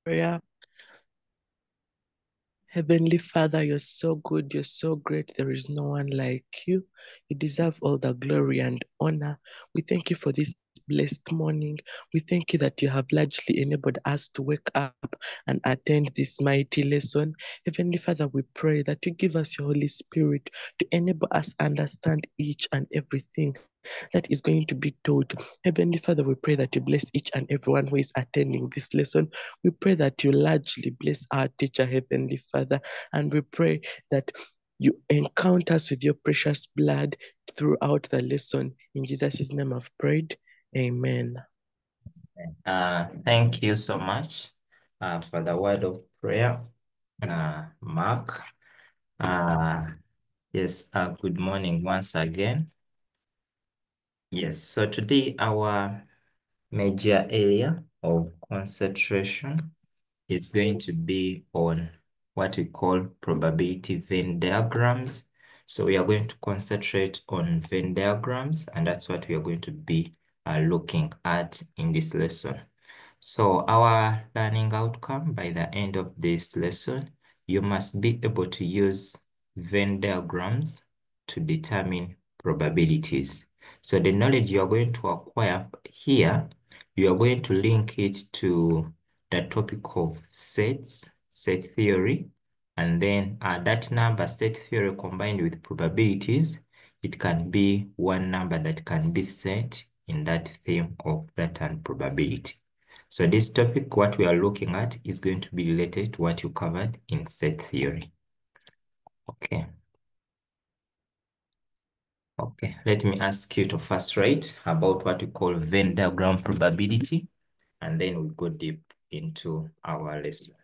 Prayer. Heavenly Father, you're so good, you're so great. There is no one like you. You deserve all the glory and honor. We thank you for this blessed morning. We thank you that you have largely enabled us to wake up and attend this mighty lesson. Heavenly Father, we pray that you give us your Holy Spirit to enable us understand each and everything that is going to be taught. Heavenly Father, we pray that you bless each and everyone who is attending this lesson. We pray that you largely bless our teacher, Heavenly Father, and we pray that you encounter us with your precious blood throughout the lesson. In Jesus' name I've prayed. Amen. Thank you so much for the word of prayer, Mark. Yes, good morning once again. Yes, so today our major area of concentration is going to be on what we call probability Venn diagrams. So we are going to concentrate on Venn diagrams, and that's what we are going to be looking at in this lesson. So our learning outcome by the end of this lesson, you must be able to use Venn diagrams to determine probabilities. So the knowledge you are going to acquire here, you are going to link it to the topic of sets, set theory, and then that number set theory combined with probabilities, it can be one number that can be set in that theme of that and probability. So this topic, what we are looking at is going to be related to what you covered in set theory. Okay. Okay, let me ask you to first write about what we call Venn diagram probability, and then we'll go deep into our lesson.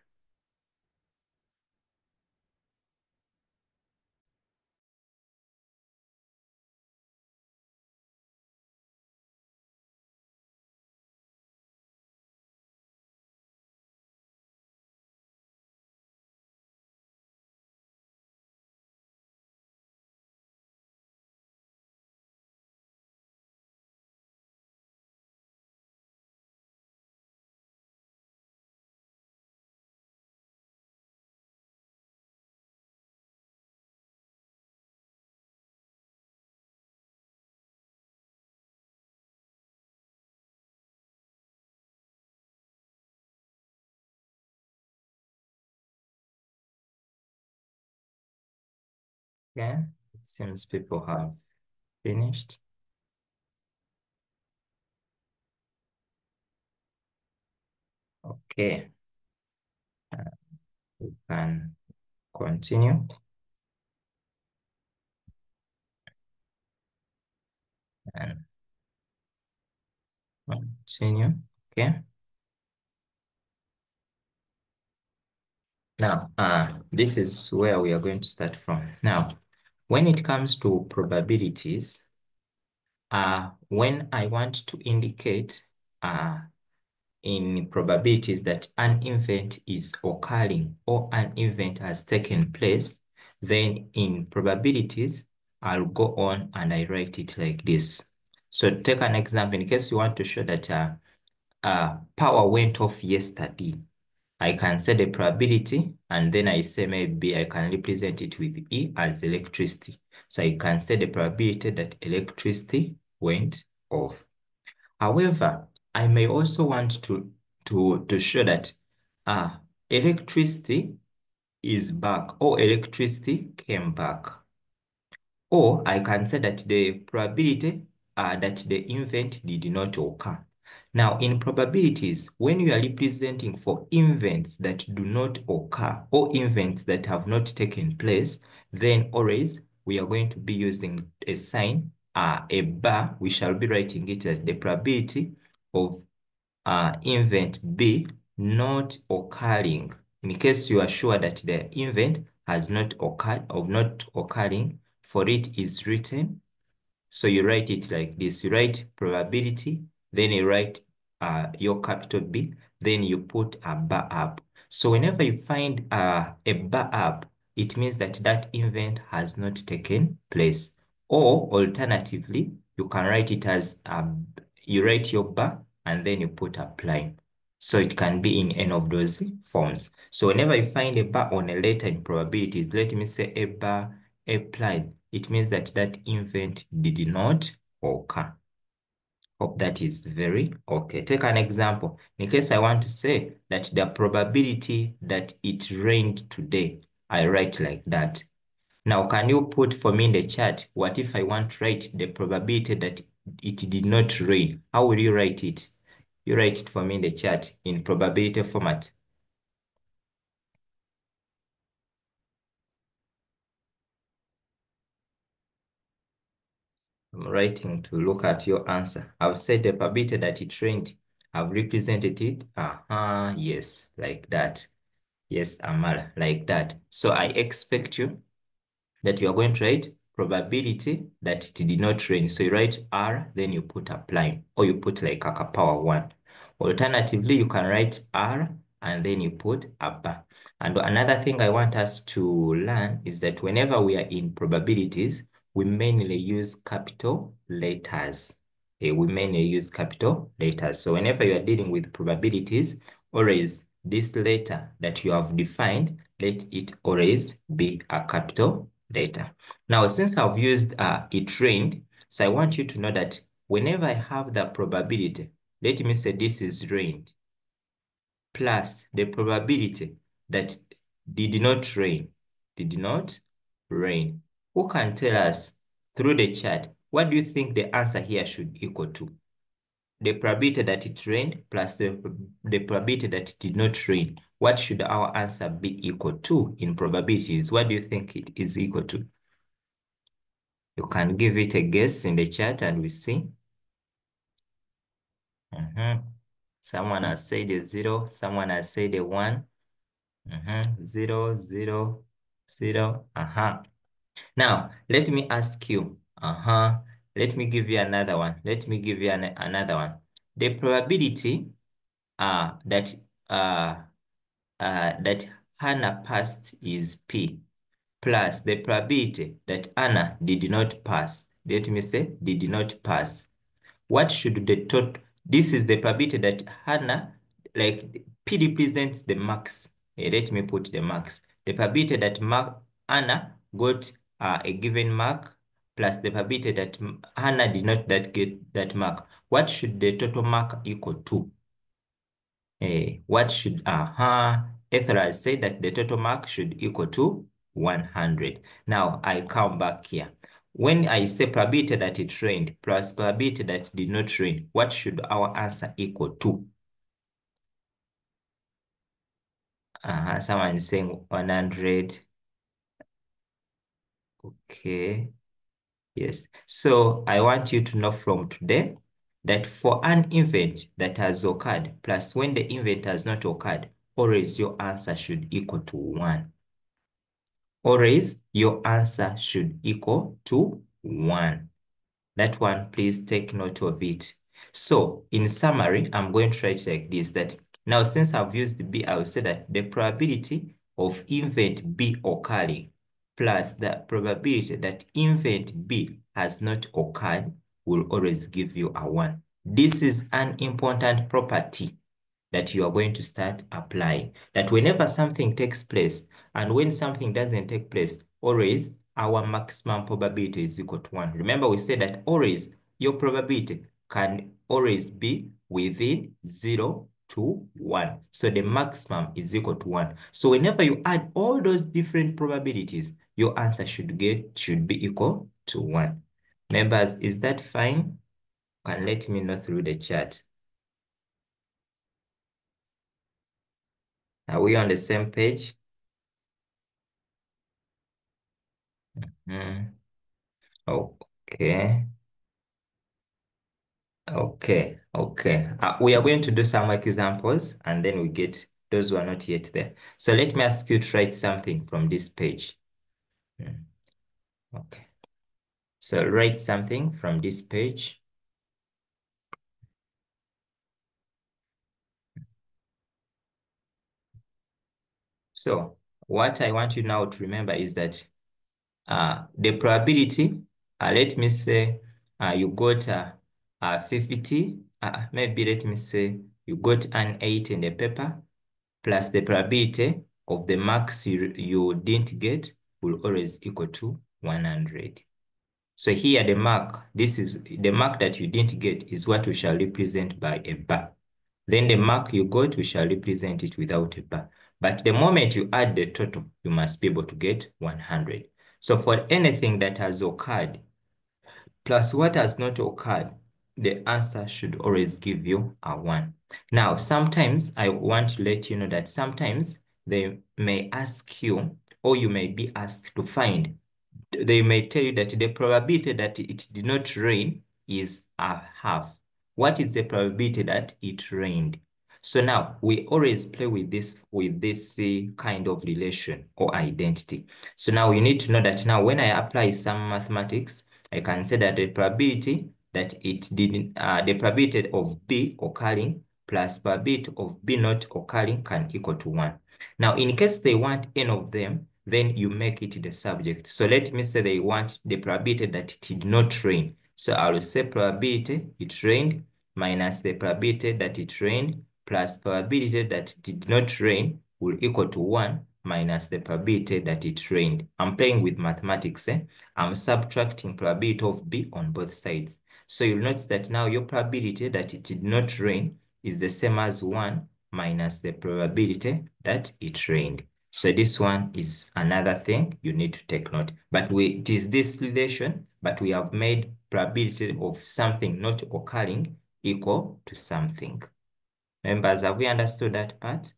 Okay, it seems people have finished. Okay, we can continue. And continue, okay? Now, this is where we are going to start from. Now, when it comes to probabilities, when I want to indicate in probabilities that an event is occurring or an event has taken place, then in probabilities, I'll go on and I write it like this. So take an example, in case you want to show that power went off yesterday, I can say the probability, and then I say maybe I can represent it with E as electricity. So I can say the probability that electricity went off. However, I may also want to show that electricity is back or electricity came back. Or I can say that the probability that the event did not occur. Now, in probabilities, when you are representing for events that do not occur or events that have not taken place, then always we are going to be using a sign, a bar. We shall be writing it as the probability of event B not occurring. In case you are sure that the event has not occurred or not occurring, for it is written. So you write it like this. You write probability, then you write your capital B, then you put a bar up. So whenever you find a bar up, it means that that event has not taken place. Or alternatively, you can write it as you write your bar and then you put apply. So it can be in any of those forms. So whenever you find a bar on a letter in probabilities, let me say a bar applied, it means that that event did not occur. Hope that is very okay. Take an example. In case I want to say that the probability that it rained today, I write like that. Now, can you put for me in the chat, what if I want to write the probability that it did not rain? How will you write it? You write it for me in the chat in probability format. I'm writing to look at your answer. I've said the probability that it rained. I've represented it. Yes, like that. Yes, Amala, like that. So I expect you that you are going to write probability that it did not rain. So you write R, then you put apply, or you put like a power 1. Alternatively, you can write R and then you put a bar. And another thing I want us to learn is that whenever we are in probabilities, we mainly use capital letters. We mainly use capital letters. So whenever you are dealing with probabilities, always this letter that you have defined, let it always be a capital letter. Now, since I've used it rained, so I want you to know that whenever I have the probability, let me say this is rained, plus the probability that did not rain, did not rain. Who can tell us through the chat, what do you think the answer here should equal to? The probability that it rained plus the probability that it did not rain. What should our answer be equal to in probabilities? What do you think it is equal to? You can give it a guess in the chat and we see. Someone has said a 0. Someone has said a 1. 0, 0, 0. Now, let me ask you. Let me give you another one. Let me give you another one. The probability that that Hannah passed is P, plus the probability that Anna did not pass. Let me say did not pass. What should the total? This is the probability that Hannah, like P represents the marks. Let me put the marks. The probability that Anna got a given mark plus the probability that Hannah did not get that mark. What should the total mark equal to? What should, Ethra said that the total mark should equal to 100. Now I come back here. When I say probability that it rained plus probability that it did not rain, what should our answer equal to? Someone is saying 100. Okay. Yes. So I want you to know from today that for an event that has occurred, plus when the event has not occurred, always your answer should equal to 1. Always your answer should equal to 1. That one, please take note of it. So in summary, I'm going to write like this, that now since I've used B, I will say that the probability of event B occurring plus the probability that event B has not occurred will always give you a 1. This is an important property that you are going to start applying. That whenever something takes place and when something doesn't take place, always our maximum probability is equal to 1. Remember, we said that always your probability can always be within 0 to 1. So the maximum is equal to 1. So whenever you add all those different probabilities, your answer should be equal to 1. Members, is that fine? Can let me know through the chat. Are we on the same page? Okay. Okay. Okay. We are going to do some examples and then we get those who are not yet there. So let me ask you to write something from this page. Okay. So write something from this page. So what I want you now to remember is that the probability, let me say you got 50, maybe let me say you got an 8 in the paper, plus the probability of the marks you didn't get will always equal to 100. So here the mark, this is the mark that you didn't get is what we shall represent by a bar. Then the mark you got, we shall represent it without a bar. But the moment you add the total, you must be able to get 100. So for anything that has occurred plus what has not occurred, the answer should always give you a 1. Now, sometimes I want to let you know that sometimes they may ask you, or you may be asked to find, they may tell you that the probability that it did not rain is a half. What is the probability that it rained? So now we always play with this kind of relation or identity. So now you need to know that now when I apply some mathematics, I can say that the probability that it didn't, the probability of B occurring plus probability of B not occurring can equal to 1. Now, in case they want n of them, then you make it the subject. So let me say they want the probability that it did not rain. So I will say probability it rained minus the probability that it rained plus probability that it did not rain will equal to 1 minus the probability that it rained. I'm playing with mathematics. I'm subtracting probability of B on both sides. So you'll notice that now your probability that it did not rain is the same as 1 minus the probability that it rained. So this one is another thing you need to take note. But it is this relation, but we have made probability of something not occurring equal to something. Members, have we understood that part?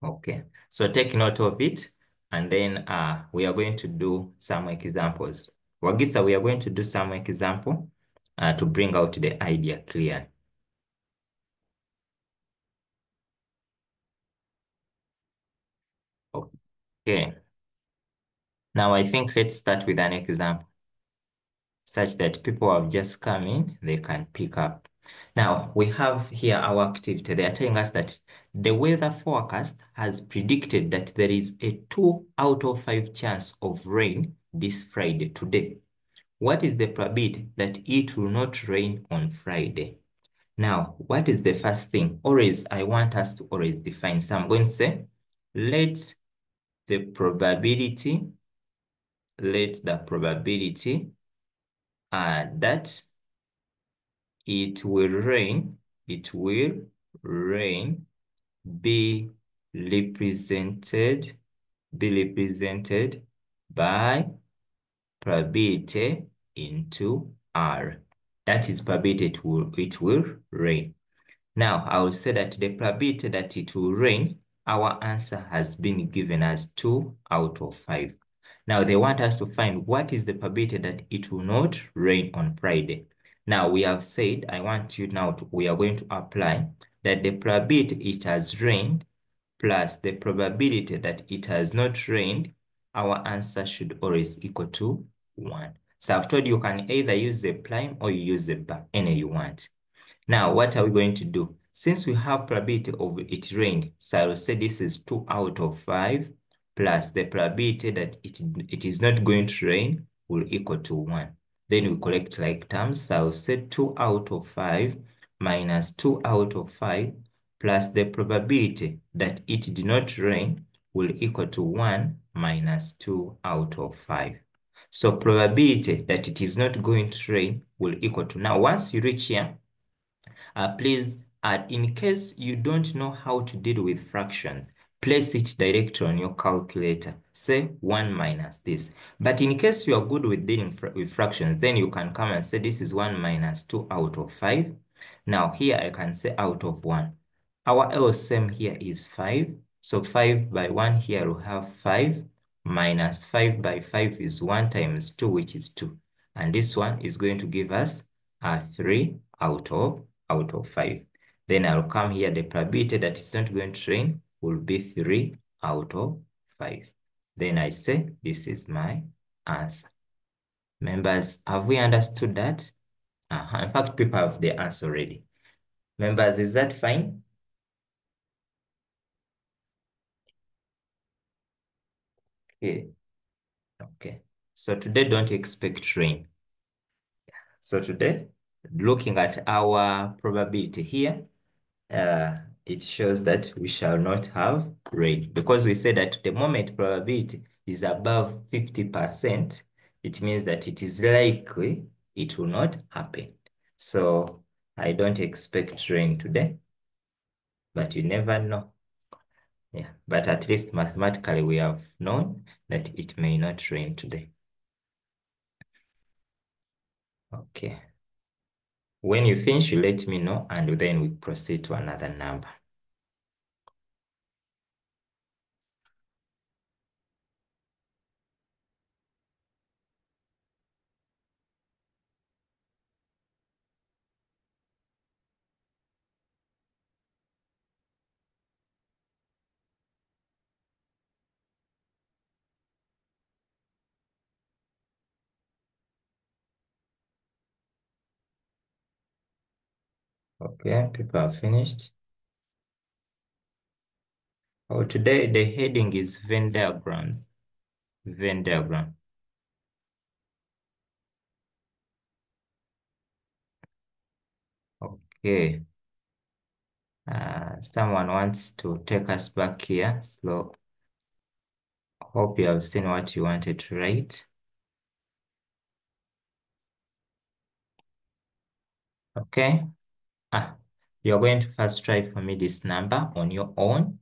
Okay, so take note of it, and then we are going to do some examples. Wagisa, we are going to do some example to bring out the idea clear. Okay, now I think let's start with an example such that people have just come in, they can pick up. Now, we have here our activity. They are telling us that the weather forecast has predicted that there is a 2 out of 5 chance of rain this Friday today. What is the probability that it will not rain on Friday? Now, what is the first thing? Always, I want us to always define. So I'm going to say, let the probability, let the probability that it will rain be represented by probability into R. That is probability it will rain. Now, I will say that the probability that it will rain, our answer has been given as 2 out of 5. Now, they want us to find what is the probability that it will not rain on Friday. Now, we have said, I want you now we are going to apply that the probability it has rained plus the probability that it has not rained, our answer should always equal to 1. So I've told you can either use the prime or you use the bar, any you want. Now, what are we going to do? Since we have probability of it rained, so I will say this is 2 out of 5 plus the probability that it is not going to rain will equal to 1. Then we collect like terms. So I will say 2 out of 5 minus 2 out of 5 plus the probability that it did not rain will equal to 1 minus 2 out of 5. So probability that it is not going to rain will equal to, now once you reach here, please, in case you don't know how to deal with fractions, place it directly on your calculator. Say 1 minus this. But in case you are good with dealing with fractions, then you can come and say this is 1 minus 2 out of 5. Now here I can say out of 1. Our LCM here is 5. So 5 by 1 here will have 5 minus 5 by 5 is 1 times 2, which is 2. And this one is going to give us 3 out of 5. Then I'll come here, the probability that it's not going to rain will be 3 out of 5. Then I say, this is my answer. Members, have we understood that? In fact, people have the answer already. Members, is that fine? Okay. So today, don't expect rain. So today, looking at our probability here, it shows that we shall not have rain because we said that the moment probability is above 50%, it means that it is likely it will not happen. So I don't expect rain today, but you never know. Yeah, but at least mathematically we have known that it may not rain today. Okay. When you finish, you let me know, and then we proceed to another number. Okay, people are finished. Oh, today the heading is Venn diagrams. Venn diagram. Okay. Someone wants to take us back here. So hope you have seen what you wanted to write. Okay. You're going to first write for me this number on your own.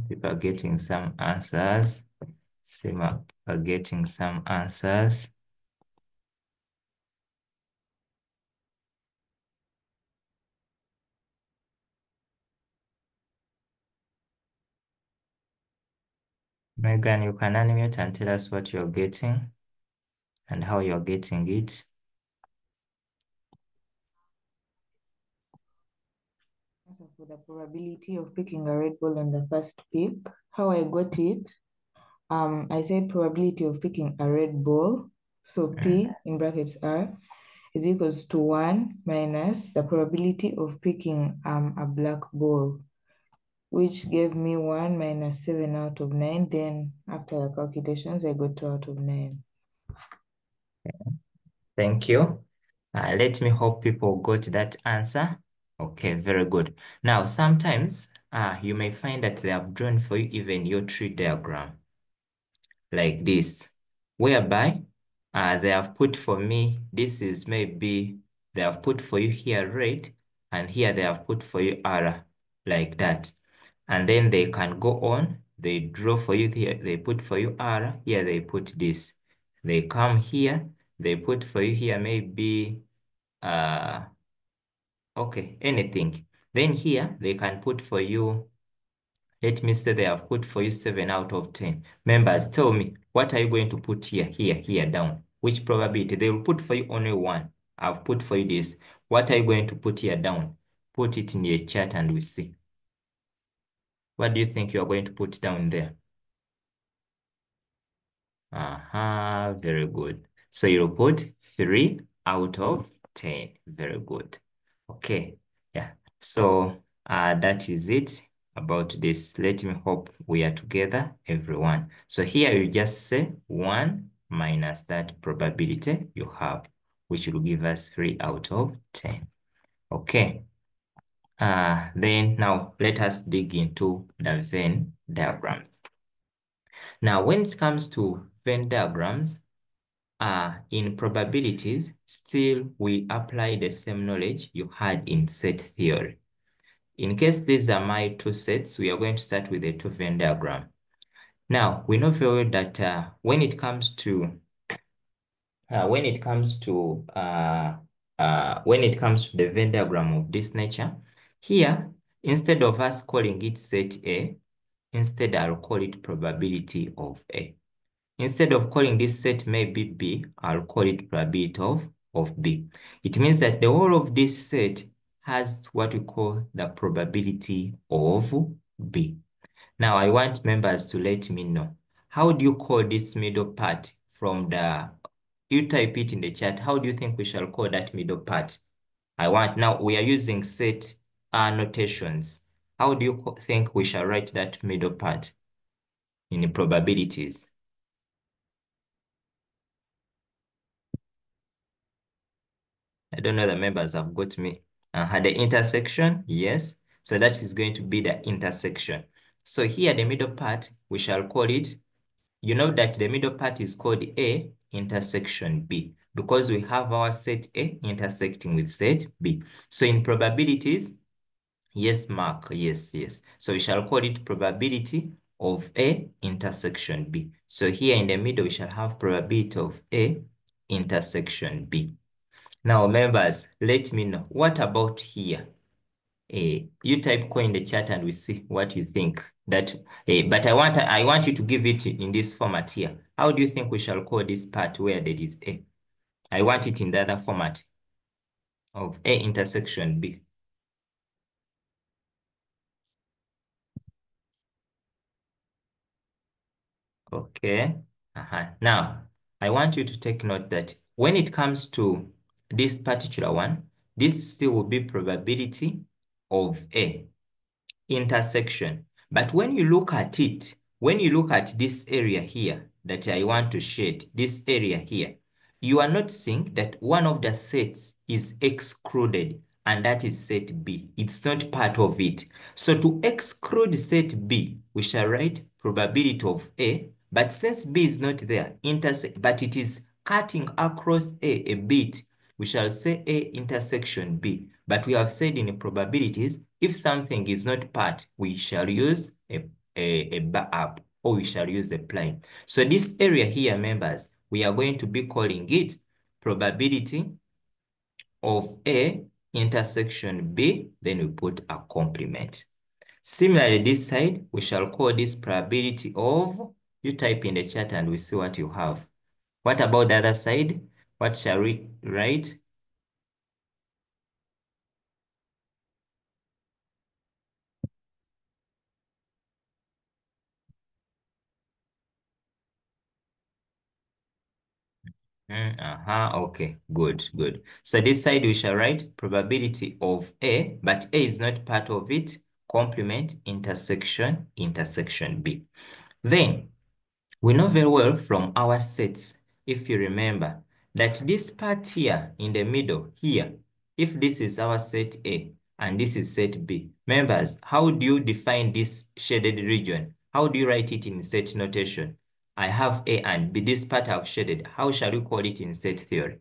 People are getting some answers. Sima are getting some answers. Megan, you can unmute and tell us what you're getting and how you're getting it. So for the probability of picking a red ball on the first pick, how I got it, I said probability of picking a red ball, so P in brackets R is equals to 1 minus the probability of picking a black ball, which gave me 1 minus 7 out of 9. Then after the calculations, I got 2 out of 9. Thank you. Let me hope people got that answer. Okay, very good. Now, sometimes you may find that they have drawn for you even your tree diagram like this, whereby they have put for me, this is maybe they have put for you here red, and here they have put for you R like that. And then they can go on, they draw for you here, they put for you R, here they put this. They come here, they put for you here maybe, okay, anything. Then here they can put for you, let me say they have put for you 7 out of 10. Members, tell me, what are you going to put here, here, down? Which probability? They will put for you only one. I've put for you this. What are you going to put here down? Put it in the chat and we see. What do you think you are going to put down there? Very good. So you'll put 3 out of 10. Very good. Okay. Yeah. So that is it about this. Let me hope we are together, everyone. So here you just say 1 minus that probability you have, which will give us 3 out of 10. Okay. Then now let us dig into the Venn diagrams. Now, when it comes to Venn diagrams, in probabilities, still we apply the same knowledge you had in set theory. In case these are my two sets, we are going to start with the two Venn diagram. Now, we know very well that when it comes to the Venn diagram of this nature, here, instead of us calling it set A, instead I'll call it probability of A. Instead of calling this set maybe B, I'll call it probability of B. It means that the whole of this set has what we call the probability of B. Now, I want members to let me know, how do you call this middle part from you type it in the chat. How do you think we shall call that middle part? Now we are using set notations. How do you think we shall write that middle part in the probabilities? I don't know the members have got me. The intersection, yes. So that is going to be the intersection. So here, the middle part, we shall call it, you know that the middle part is called A intersection B because we have our set A intersecting with set B. So in probabilities, yes, Mark, yes, yes. So we shall call it probability of A intersection B. So here in the middle, we shall have probability of A intersection B. Now, members, let me know, what about here? You type co in the chat and we see what you think. But I want you to give it in this format here. How do you think we shall call this part where there is A? I want it in the other format of A intersection B. Okay. Now, I want you to take note that when it comes to this particular one, this still will be probability of A intersection. But when you look at it, when you look at this area here that I want to shade, this area here, you are noticing that one of the sets is excluded, and that is set B. It's not part of it. So to exclude set B, we shall write probability of A, but since B is not there, but it is cutting across A bit, we shall say A intersection B. But we have said in probabilities, if something is not part, we shall use a bar up, or we shall use a prime. So this area here, members, we are going to be calling it probability of A intersection B, then we put a complement. Similarly, this side, we shall call this probability of, you type in the chat and we see what you have. What about the other side? What shall we write? Okay, good, good. So this side we shall write probability of A, but A is not part of it, complement intersection, intersection B. Then, we know very well from our sets, if you remember, that this part here in the middle here, if this is our set A and this is set B, members, how do you define this shaded region? How do you write it in set notation? I have A and B, this part I've shaded. How shall we call it in set theory?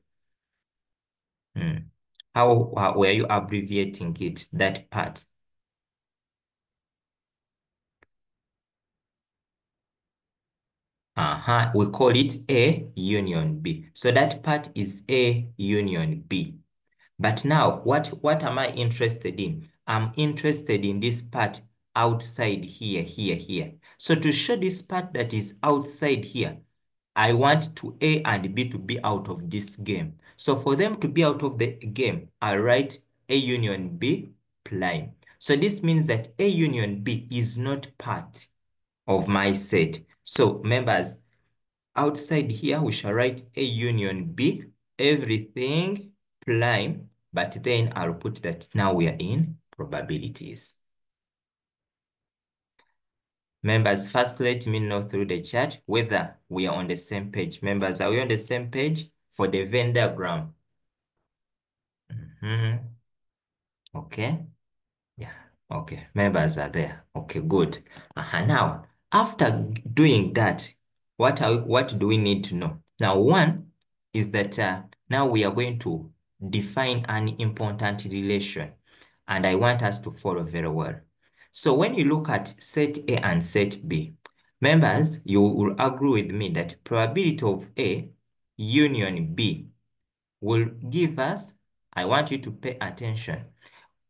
How were you abbreviating it, that part? We call it A union B. So that part is A union B. But now, what am I interested in? I'm interested in this part outside here, here, here. So to show this part that is outside here, I want to A and B to be out of this game. So for them to be out of the game, I write A union B prime. So this means that A union B is not part of my set. So members, outside here, we shall write A union B, everything prime, but then I'll put that now we are in probabilities. Members, first let me know through the chat whether we are on the same page. Members, are we on the same page for the Venn diagram? Okay. Yeah. Okay. Members are there. Okay, good. Now, After doing that, what do we need to know? Now, one is that now we are going to define an important relation, and I want us to follow very well. So when you look at set A and set B, members, you will agree with me that probability of A union B will give us, I want you to pay attention.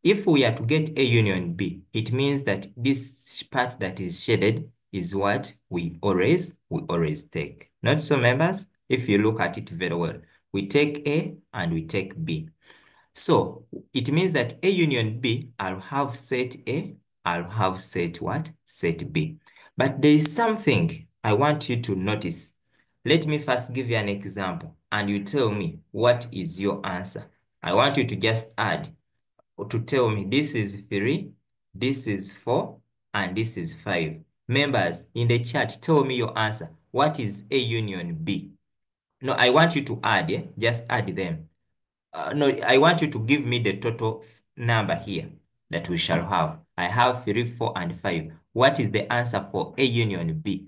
If we are to get A union B, it means that this part that is shaded is what we always take. Not so, members? If you look at it very well, we take A and we take B. So it means that A union B, I'll have set A, I'll have set what? Set B. But there is something I want you to notice. Let me first give you an example and you tell me what is your answer. I want you to just add to tell me this is 3, this is 4, and this is 5. Members, in the chat, tell me your answer. What is A union B? No, I want you to add, just add them. No, I want you to give me the total number here that we shall have. I have 3, 4, and 5. What is the answer for A union B?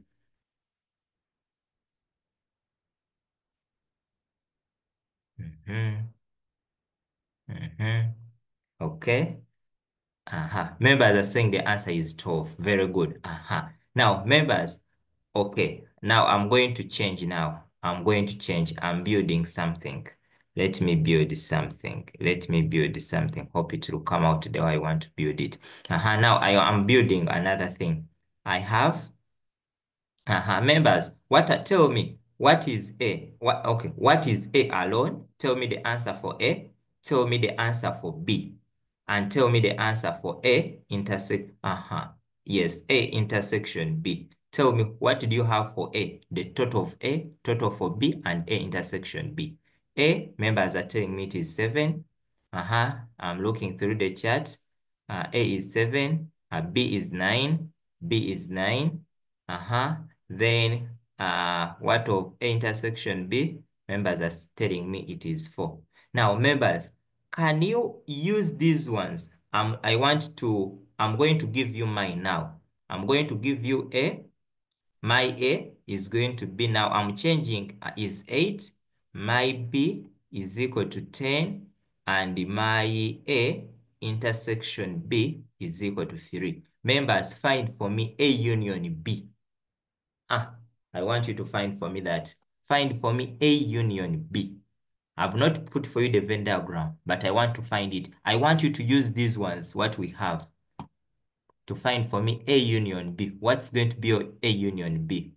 Okay. Members are saying the answer is 12. Very good. Now, members, okay. Now I'm going to change now. I'm going to change. I'm building something. Let me build something. Let me build something. Hope it will come out the way I want to build it. Now I am building another thing. I have members, tell me what is A? What is A alone? Tell me the answer for A. Tell me the answer for B. And tell me the answer for A intersect. Yes, A intersection B. Tell me what do you have for A? The total of A, total for B, and A intersection B. A, members are telling me it is 7. I'm looking through the chart. A is 7. B is 9. B is 9. Then what of A intersection B? Members are telling me it is 4. Now, members, can you use these ones? I'm going to give you mine now. I'm going to give you A. My A is going to be, now I'm changing, is 8. My B is equal to 10. And my A intersection B is equal to 3. Members, find for me A union B. I want you to find for me that. Find for me A union B. I've not put for you the Venn diagram, but I want to find it. I want you to use these ones, what we have, to find for me A union B. What's going to be your A union B?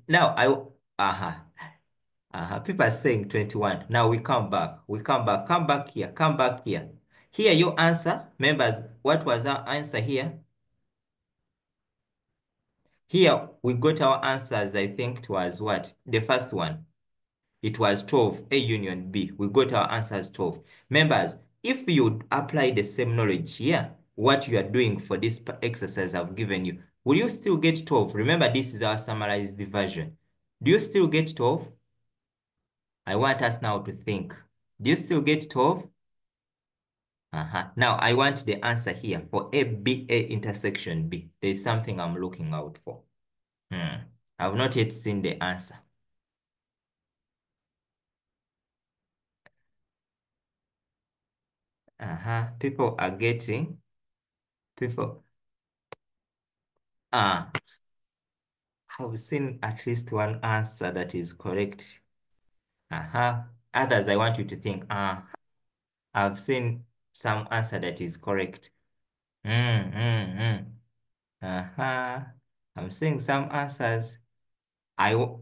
Now, people are saying 21. Now we come back. Come back here. Here, your answer, members, what was our answer here? Here, we got our answers, I think it was what? The first one. It was 12, A union B. We got our answers 12. Members, if you apply the same knowledge here, what you are doing for this exercise I've given you, will you still get 12? Remember, this is our summarized version. Do you still get 12? I want us now to think. Do you still get 12? Now, I want the answer here for A, B, A intersection B. There is something I'm looking out for. I've not yet seen the answer. People are getting, I've seen at least one answer that is correct. Others, I want you to think, I've seen some answer that is correct. I'm seeing some answers.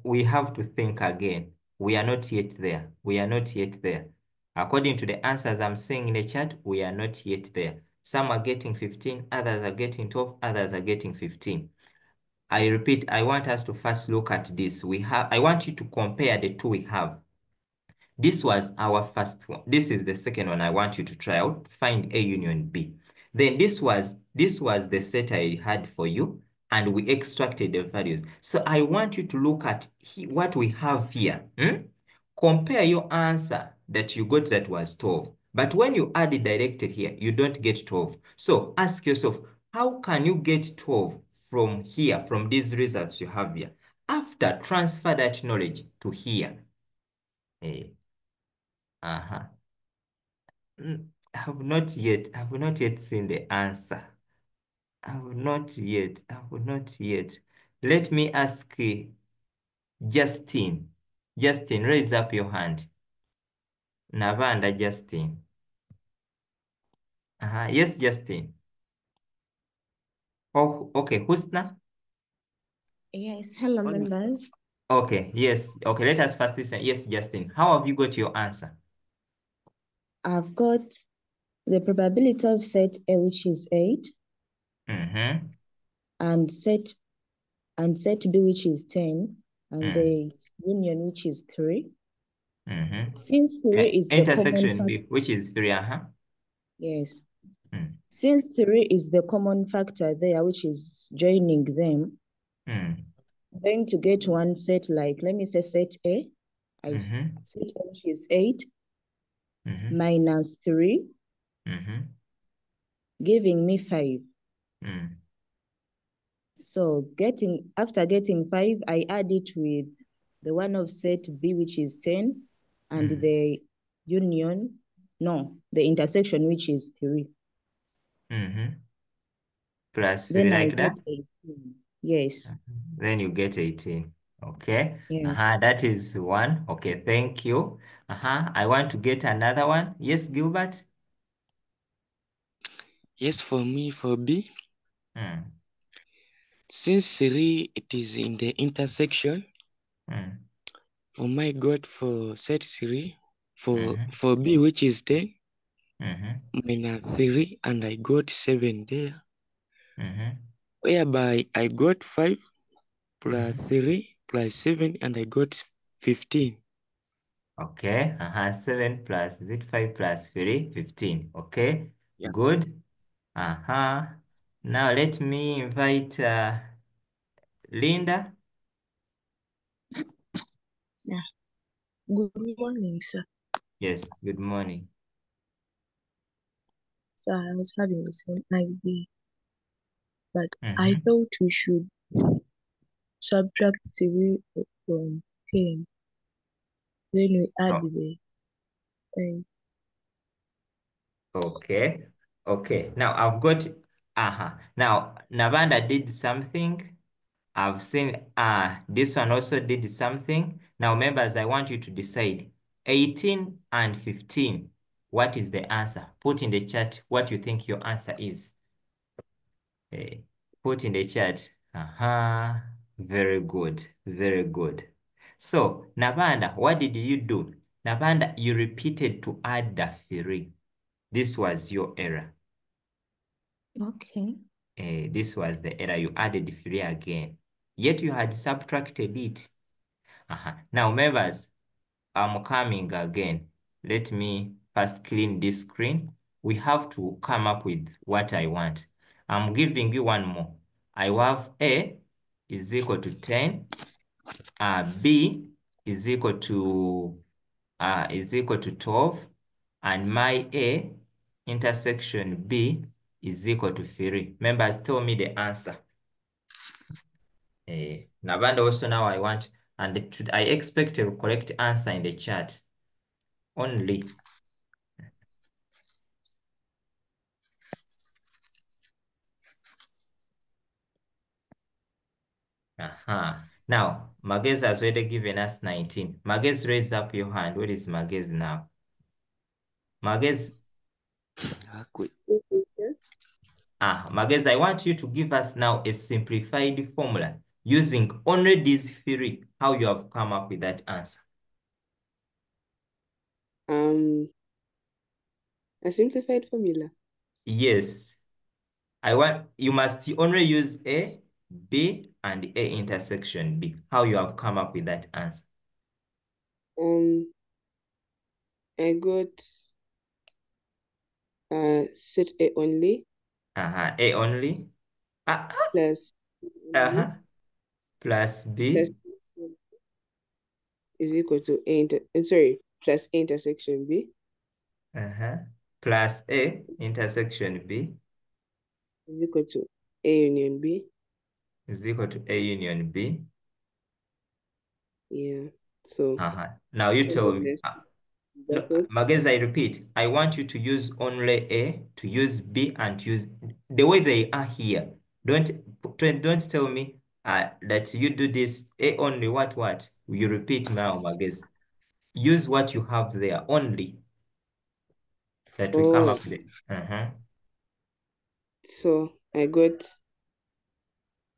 We have to think again. We are not yet there. According to the answers I'm seeing in the chat, we are not yet there. Some are getting 15, others are getting 12, others are getting 15. I repeat, I want us to first look at this. I want you to compare the two we have. This was our first one. This is the second one I want you to try out. Find A union B. Then this was the set I had for you, and we extracted the values. So I want you to look at what we have here. Compare your answer that you got that was 12 But when you add it directly here, you don't get 12. So ask yourself, how can you get 12 from here, from these results you have here? After transfer that knowledge to here. Uh-huh. I've not yet seen the answer. I've not yet. Let me ask Justin. Justin, raise up your hand. Navanda, Justin. Yes, Justin. Oh, okay. Husna? Yes, hello members. Okay, yes. Okay, let us first listen. Yes, Justin. How have you got your answer? I've got the probability of set A, which is 8, Mm-hmm. and set B, which is 10, and the union, which is 3. Mm-hmm. Since 3 is the common Intersection factor, B, which is 3, yes. Mm. Since 3 is the common factor there, which is joining them, Mm. I'm going to get one set, like, let me say set A. Mm-hmm. Set A, which is 8, Mm-hmm. minus 3, Mm-hmm. giving me 5. Mm. So after getting 5, I add it with the one of set B, which is 10, and the intersection, which is 3. Mm-hmm. Plus 3 Then I like that? get 18. Yes. Then you get 18. Okay. Yes. That is one. Okay, thank you. I want to get another one. Yes, Gilbert? Yes, for me, for B, Mm. since 3 it is in the intersection, Mm. for my God, for set 3, Mm-hmm. for B, which is 10, Mm-hmm. minus 3, and I got 7 there, Mm-hmm. whereby I got 5 plus Mm-hmm. 3 plus 7, and I got 15. Okay. 7 plus, is it 5 plus 3? 15. Okay. Yeah. Good. Now let me invite Linda. Yeah. Good morning, sir. Yes, good morning. So I was having the same idea, but I Mm-hmm. thought we should subtract 3 from 10. Then we add Oh, the 5. okay. Okay. Now I've got Now Navanda did something. I've seen this one also did something. Now members, I want you to decide 18 and 15. What is the answer? Put in the chat what you think your answer is. Put in the chat. Very good. Very good. So Navanda, what did you do? Navanda, you repeated to add the 3. This was your error. Okay. This was the error. You added 3 again. Yet you had subtracted it. Now, members, I'm coming again. Let me first clean this screen. We have to come up with what I want. I'm giving you one more. I have A is equal to 10. B is equal to 12. And my A intersection B is equal to 3. Members, tell me the answer. Navanda also now I want, and I expect a correct answer in the chat only. Now, Magez has already given us 19. Magez, raise up your hand. Where is Magez now? Magez, Magez, I want you to give us now a simplified formula using only these 3, how you have come up with that answer. A simplified formula. Yes. You must only use A, B, and A intersection B. How you have come up with that answer? I got set A only. A only. Plus Plus B. Plus is equal to A plus A intersection B. Plus A intersection B is equal to A union B. is equal to A union B. Yeah. So Now you 2 tell me. minus No, brackets. Magaz, I repeat, I want you to use only A, to use B, and to use the way they are here. Don't tell me that you do this A only. What? You repeat now, Magaz. Use what you have there only that we come Oh, up with. so I got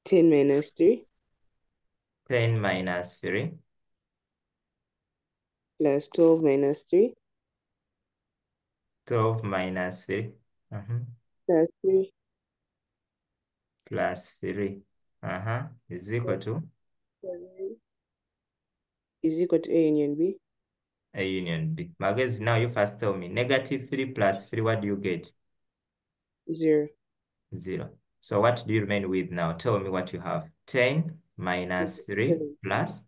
10 minus 3 10 minus 3 plus 12 minus 3 12 minus 3 plus 3 plus 3 is equal to is equal to A union B. A union B. Magaz, now you first tell me. Negative 3 plus 3, what do you get? 0. 0. So what do you remain with now? Tell me what you have. 10 minus 3 plus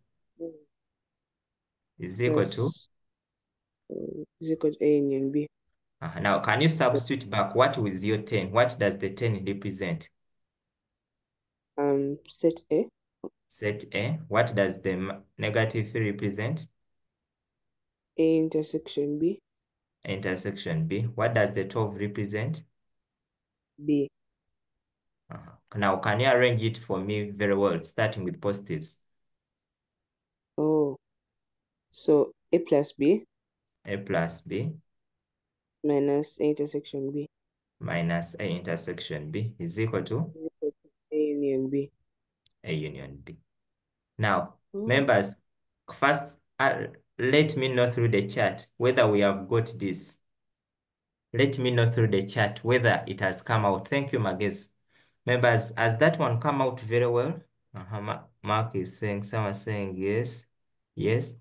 is equal to? Plus is equal to A union B. Now, can you substitute back? What is your 10? What does the 10 represent? Set A. Set A. What does the negative 3 represent? A intersection B. Intersection B. What does the 12 represent? B. Now, can you arrange it for me very well, starting with positives? Oh, so A plus B A plus B minus A intersection B minus A intersection B is equal to is equal to A union B. A union B. Now, Oh, members, first let me know through the chat whether we have got this. Let me know through the chat whether it has come out. Thank you, Magaz. Members, has that one come out very well? Mark is saying, someone saying yes. Yes.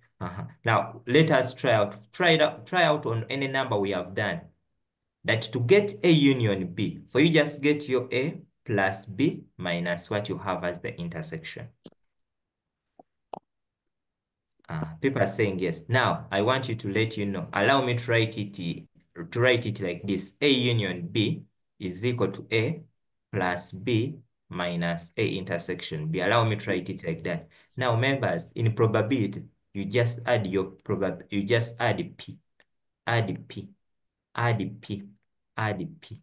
Now, let us try out. Try out on any number we have done. That to get A union B, for you just get your A plus B minus what you have as the intersection. People are saying yes. Now, I want you to let you know. Allow me to write it like this. A union B is equal to A plus B minus A intersection B. Allow me to write it like that. Now, members, in probability, you just add you just add P, add P, add P, add P.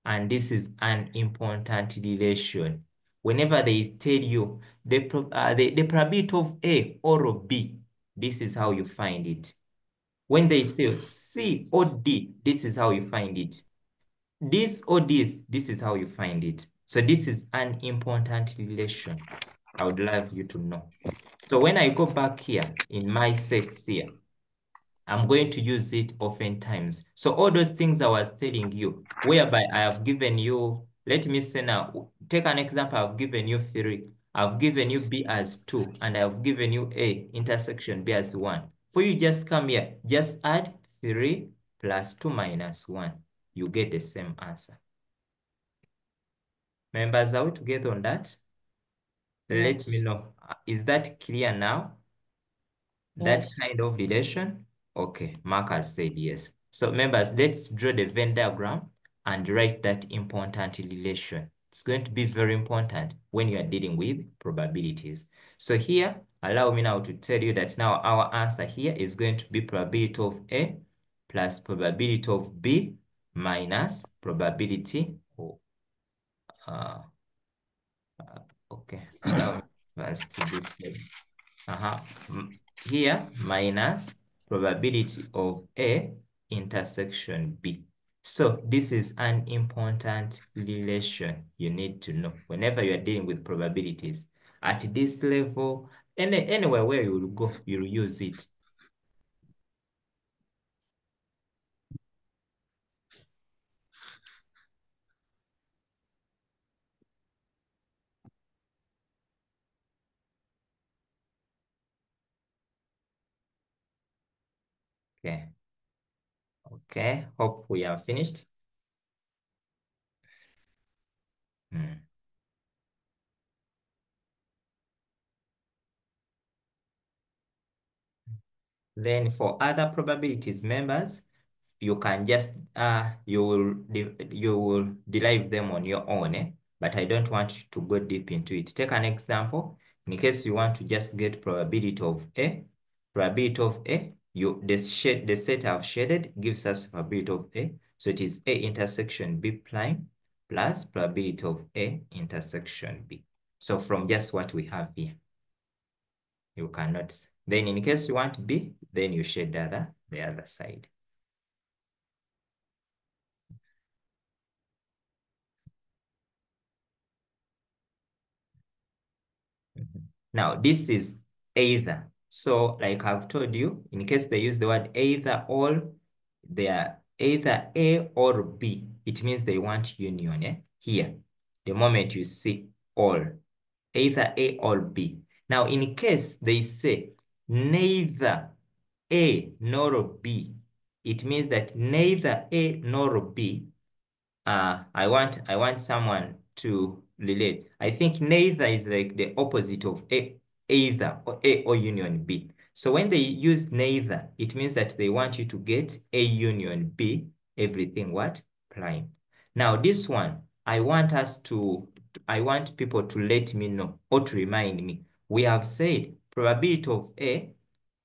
And this is an important relation. Whenever they tell you the probability of A or B, this is how you find it. When they say C or D, this is how you find it. This or this is how you find it. So this is an important relation. I would love you to know. So when I go back here in my sets here, I'm going to use it oftentimes. So all those things I was telling you, whereby I have given you, let me say now, take an example, I've given you 3, I've given you B as 2, and I've given you A intersection B as 1. For you just come here, just add 3 plus 2 minus 1. You get the same answer. Members, are we together on that? Let me Yes. know. Is that clear now? That Yes. kind of relation? Okay, Mark has said yes. So members, let's draw the Venn diagram and write that important relation. It's going to be very important when you are dealing with probabilities. So here, allow me now to tell you that now our answer here is going to be probability of A plus probability of B minus probability of, okay, allow me first to do same. Here, minus probability of A intersection B. So this is an important relation you need to know whenever you are dealing with probabilities. At this level, anywhere where you will go, you'll use it. Okay. Okay, hope we are finished. Then for other probabilities, members, you can just you will derive them on your own, but I don't want you to go deep into it. Take an example. In case you want to just get probability of A, the set I've shaded gives us probability of A. So it is A intersection B prime plus probability of A intersection B. So from just what we have here, you cannot. Then in case you want B, then you shade the other side. Now, this is either. So, like I've told you, in case they use the word either or, they are either A or B. It means they want union, Here, the moment you see or, either A or B. Now, in case they say neither A nor B, it means that neither A nor B. I want someone to relate. I think neither is like the opposite of either or A or union B. So when they use neither, it means that they want you to get A union B, everything what? Prime. Now this one, I want people to let me know or to remind me. We have said probability of A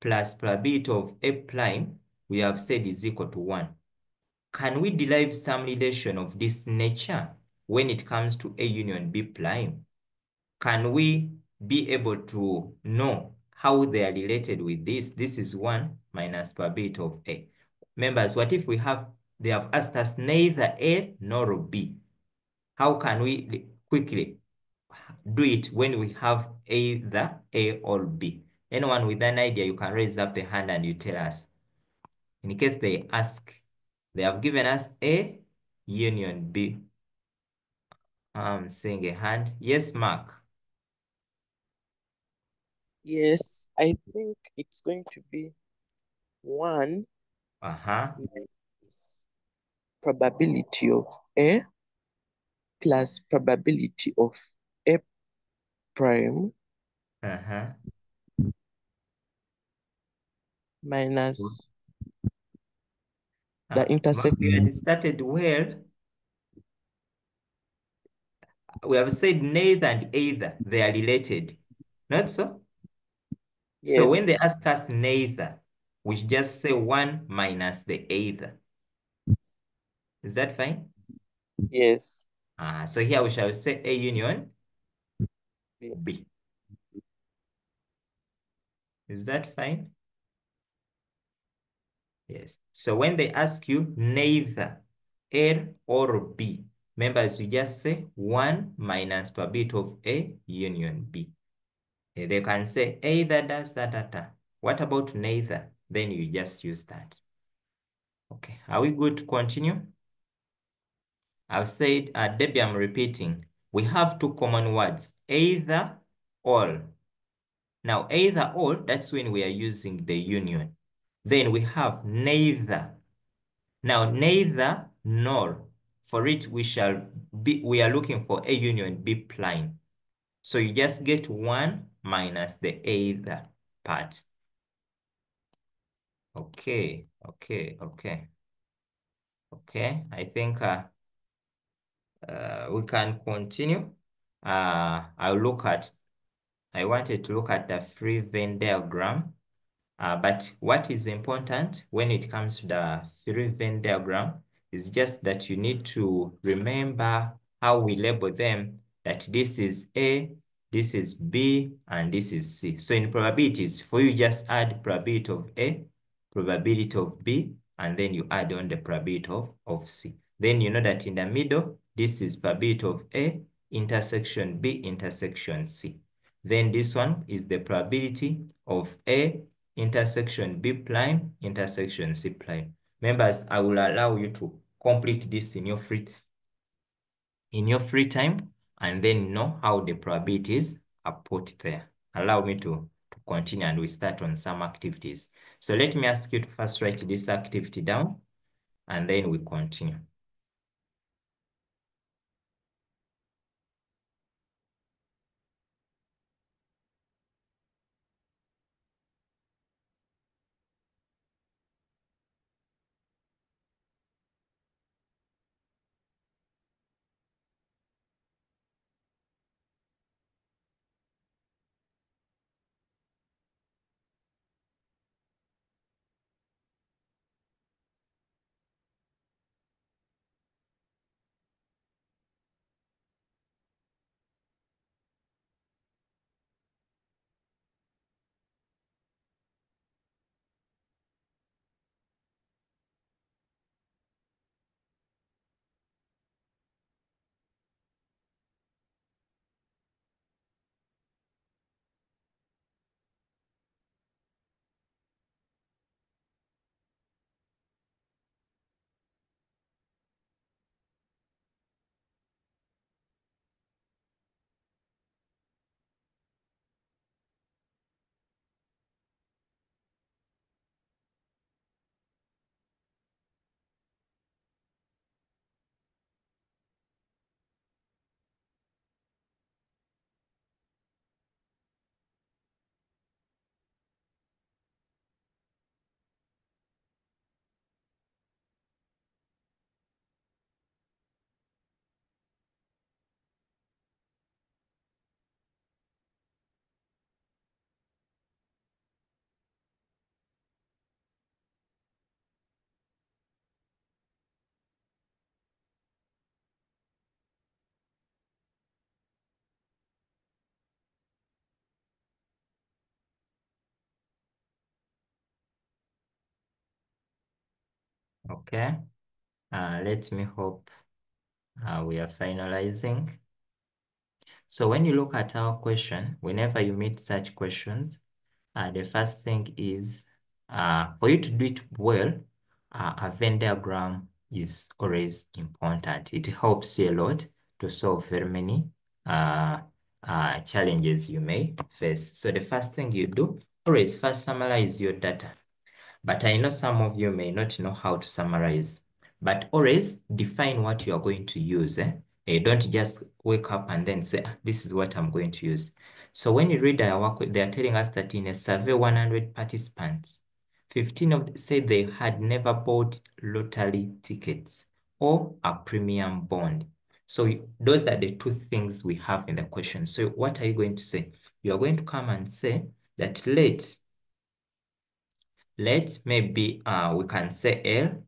plus probability of A prime, we have said is equal to 1. Can we derive some relation of this nature when it comes to A union B prime? Can we be able to know how they are related with this? This is 1 minus probability of A. Members, what if they have asked us neither A nor B? How can we quickly do it when we have either A or B? Anyone with an idea, you can raise up the hand and you tell us. In case they ask, they have given us A union B. I'm seeing a hand. Yes, Mark. Yes, I think it's going to be 1 is probability of A plus probability of A prime minus the Mark, intersection. you had started well. We have said neither and either, they are related. Not so? So when they Yes, ask us neither, we should just say 1 minus the either. Is that fine? yes. So here we shall say A union B. B. Is that fine? Yes. So when they ask you neither A or B, members, you just say 1 minus probability of A union B. They can say either does that. What about neither? Then you just use that. Okay. Are we good to continue? I've said, Debbie, I'm repeating. We have two common words, either, or. Now, either, or, that's when we are using the union. Then we have neither. Now, neither nor. For it, we are looking for A union B prime. So you just get 1 minus the either part. Okay. I think we can continue. I wanted to look at the free Venn diagram. But what is important when it comes to the free Venn diagram is just that you need to remember how we label them, that this is A, this is B, and this is C. So in probabilities, for you just add probability of A, probability of B, and then you add on the probability of C. Then you know that in the middle, this is probability of A, intersection B, intersection C. Then this one is the probability of A, intersection B prime, intersection C prime. Members, I will allow you to complete this in your free time, and then know how the probabilities are put there. Allow me to continue, and we start on some activities. So let me ask you to first write this activity down, and then we continue. Okay. Let me hope we are finalizing. So when you look at our question, whenever you meet such questions, the first thing is for you to do it well, a Venn diagram is always important. It helps you a lot to solve very many challenges you may face. So the first thing you do, always first summarize your data. But I know some of you may not know how to summarize. But always define what you are going to use. Don't just wake up and then say, this is what I'm going to use. So when you read their work, they are telling us that in a survey, 100 participants, 15 of them said they had never bought lottery tickets or a premium bond. So those are the two things we have in the question. So what are you going to say? You are going to come and say that let maybe we can say L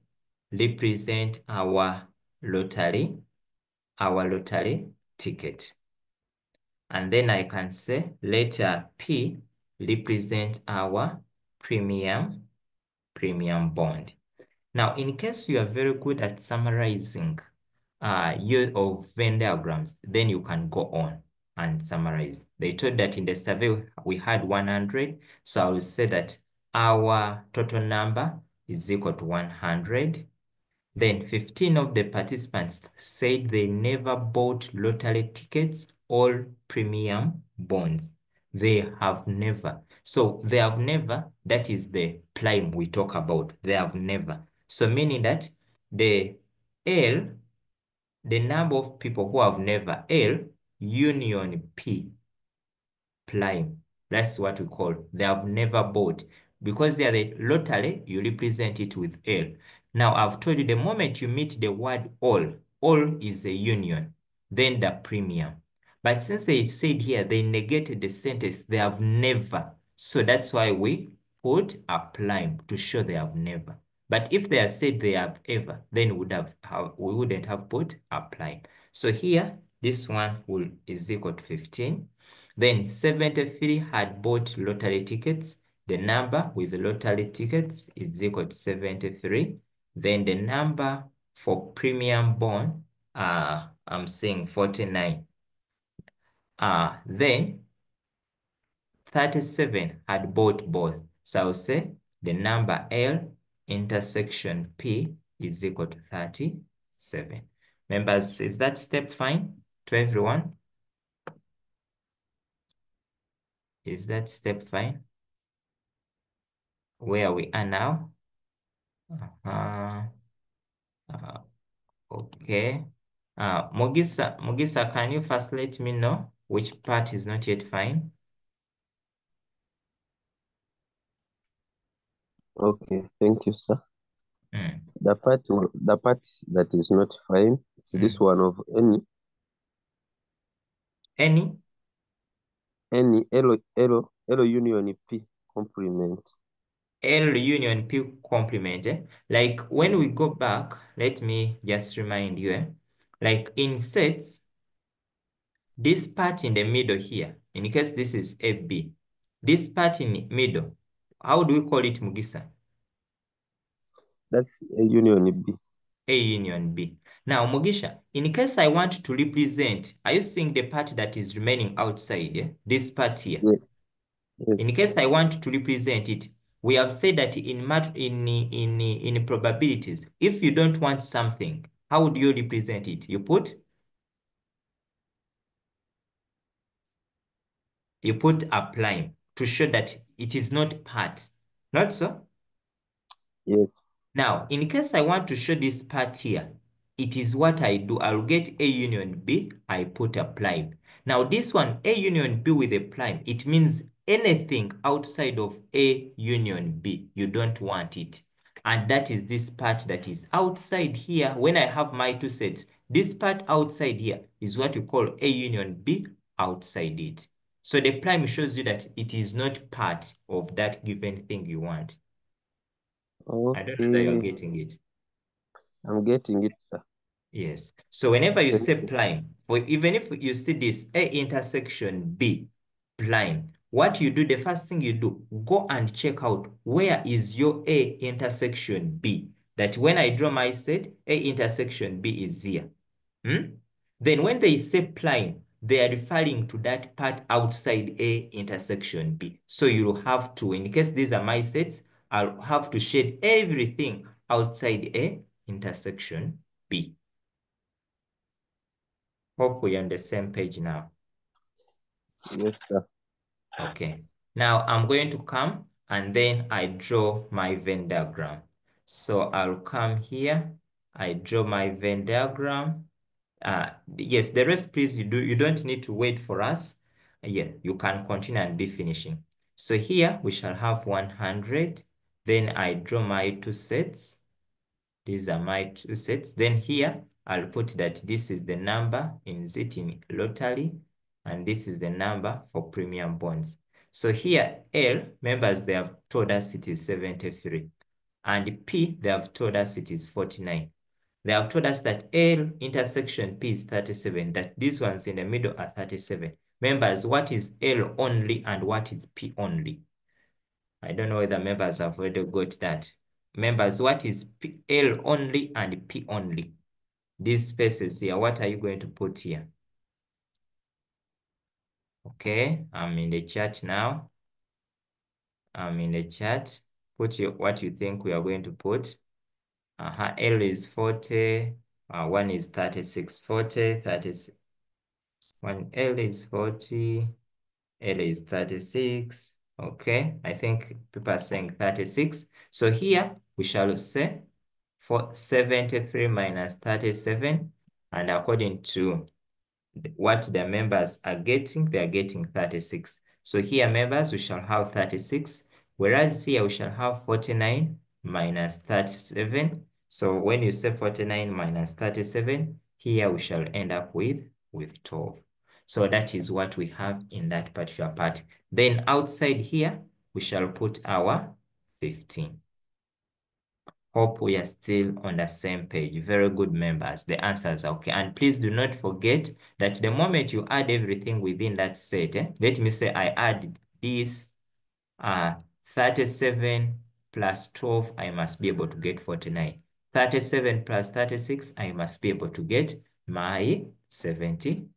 represent our lottery ticket. And then I can say letter P represent our premium bond. Now, in case you are very good at summarizing your of Venn diagrams, then you can go on and summarize. They told that in the survey we had 100, so I will say that our total number is equal to 100. Then 15 of the participants said they never bought lottery tickets or premium bonds. They have never. So they have never, that is the prime we talk about. They have never. So meaning that the L, the number of people who have never, L union P prime. That's what we call. They have never bought. Because they are the lottery, you represent it with L. Now, I've told you the moment you meet the word all is a union, then the premium. But since they said here, they negated the sentence, they have never. So that's why we put a prime to show they have never. But if they had said they have ever, then we wouldn't have put a prime. So here, this one is equal to 15. Then 73 had bought lottery tickets. The number with the lottery tickets is equal to 73. Then the number for premium bond, I'm saying 49. Then 37 had bought both. So I'll say the number L intersection P is equal to 37. Members, is that step fine to everyone? Is that step fine? Where we are now? Uh, uh, okay. Mugisa, can you first let me know which part is not yet fine? Okay, thank you, sir. Mm. The part that is not fine, it's this one of any Any L union P complement. L union P complement. Like when we go back, let me just remind you. Like in sets, this part in the middle here, in case this is AB, this part in the middle, how do we call it, Mugisa? That's a union B. A union B. Now, Mugisha, in case I want to represent, are you seeing the part that is remaining outside? Yeah? This part here. Yeah. In Yes. case I want to represent it, we have said that in probabilities, if you don't want something, how would you represent it? You put a prime to show that it is not part. Not so? Yes. Now, in case I want to show this part here, it is what I do. I'll get A union B, I put a prime. Now, this one, A union B with a prime, it means anything outside of A union B, you don't want it. And that is this part that is outside here. When I have my two sets, this part outside here is what you call A union B outside it. So the prime shows you that it is not part of that given thing you want. I don't know that you're Okay. getting it. I'm getting it, sir. Yes. So whenever you Thank say you. prime, for even if you see this A intersection B prime, what you do, the first thing you do, go and check out where is your A intersection B. that when I draw my set, A intersection B is here. Then when they say prime, they are referring to that part outside A intersection B. So you'll have to, in case these are my sets, I'll have to shade everything outside A intersection B. Hope we're on the same page now. Yes, sir. Okay. Now I'm going to come and then I draw my Venn diagram. So I'll come here, I draw my Venn diagram. Yes, the rest, please, you don't need to wait for us. Yeah, you can continue and be finishing. So here we shall have 100. Then I draw my two sets. These are my two sets. Then here I'll put that this is the number in in lottery, and this is the number for premium bonds. So here L, members, they have told us it is 73. And P, they have told us it is 49. They have told us that L intersection P is 37, that these ones in the middle are 37. Members, what is L only and what is P only? I don't know whether members have already got that. Members, what is L only and P only? These spaces here, what are you going to put here? Okay, I'm in the chat now. I'm in the chat. Put what you think we are going to put. L is 40. One is 36, 40, 36. One L is 40. L is 36. Okay, I think people are saying 36. So here we shall say for 73 minus 37. And according to what the members are getting, they are getting 36. So here, members, we shall have 36, whereas here we shall have 49 minus 37. So when you say 49 minus 37, here we shall end up with 12. So that is what we have in that particular part. Then outside here, we shall put our 15. Hope we are still on the same page. Very good, members. The answers are okay. And please do not forget that the moment you add everything within that set, let me say I add this 37 plus 12, I must be able to get 49. 37 plus 36, I must be able to get my 73.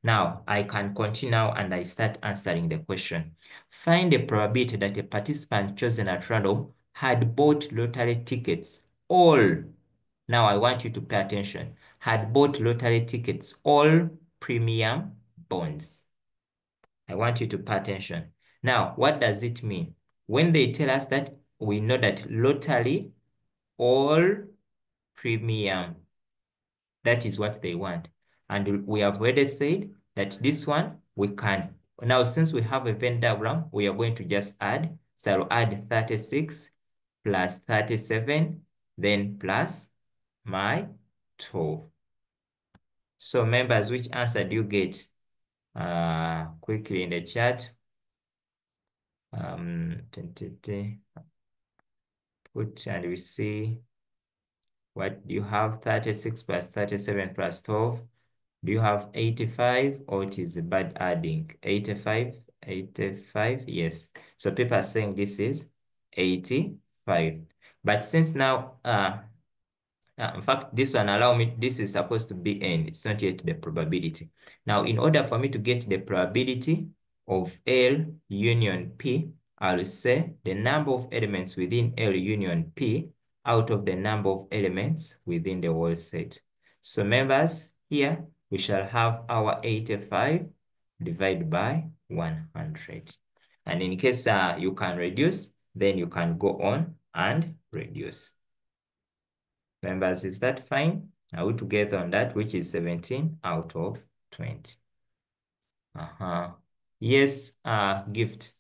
Now, I can continue now and I start answering the question. Find the probability that a participant chosen at random had bought lottery tickets all. Now, I want you to pay attention. Had bought lottery tickets, all premium bonds. I want you to pay attention. Now, what does it mean? When they tell us that, we know that lottery, all premium, that is what they want. And we have already said that this one, we can. Now, since we have a Venn diagram, we are going to just add. So I'll add 36 plus 37, then plus my 12. So members, which answer do you get? Quickly in the chat. Put and we see what do you have? 36 plus 37 plus 12. Do you have 85 or it is bad adding? 85, 85, yes. So people are saying this is 85. But since now, in fact, this one allow me, this is supposed to be n, it's not yet the probability. Now, in order for me to get the probability of L union P, I'll say the number of elements within L union P out of the number of elements within the whole set. So members, here we shall have our 85 divided by 100. And in case you can reduce, then you can go on and reduce. Members, is that fine? Are we together on that, which is 17 out of 20? Yes, Gift.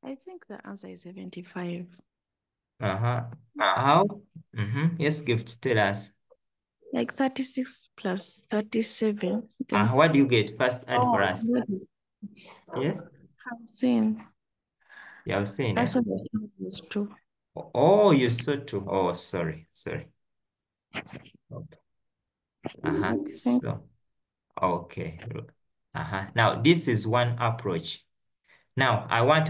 I think the answer is 75. How? Yes, Gift, tell us. Like 36 plus 37. Then What do you get? First add for us. Yes? I've seen. You have seen, I eh? saw the is 2. Oh, you saw two. Oh, sorry. Okay. So, okay. Now, this is one approach. Now, I want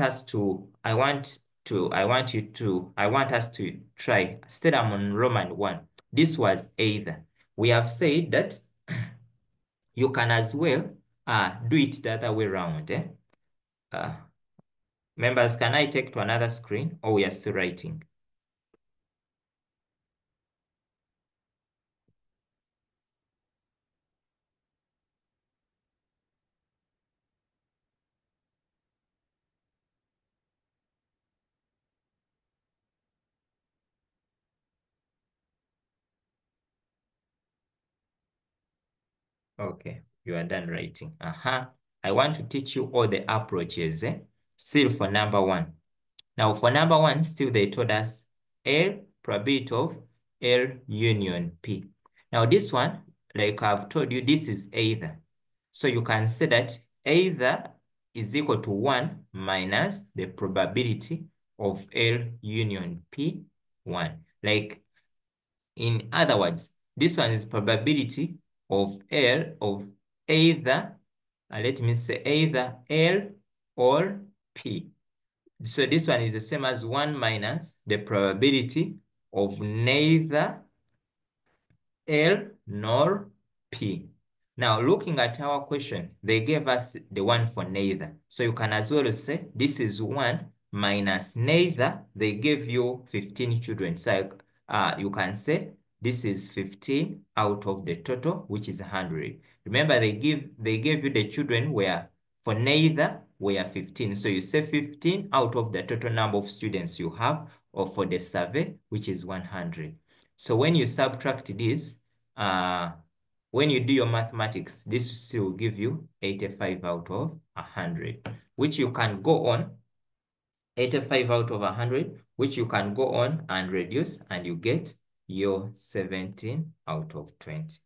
I want us to try, still I'm on Roman 1. This was either. We have said that you can as well do it the other way around. Members, can I take to another screen or we are still writing? Okay, you are done writing. I want to teach you all the approaches, still for number 1. Now for number 1, still they told us L, probability of L union P. Now this one, like I've told you, this is either. So you can say that either is equal to 1 minus the probability of L union P 1. Like, in other words, this one is probability of L of either, let me say either L or P. So this one is the same as 1 minus the probability of neither L nor P. Now, looking at our question, they gave us the one for neither. So you can as well say this is 1 minus neither. They gave you 15 children. So you can say this is 15 out of the total, which is 100. Remember, they gave you the children where for neither were 15. So you say 15 out of the total number of students you have, or for the survey, which is 100. So when you subtract this, when you do your mathematics, this still will give you 85 out of 100, which you can go on, 85 out of 100, which you can go on and reduce, and you get your 17 out of 20.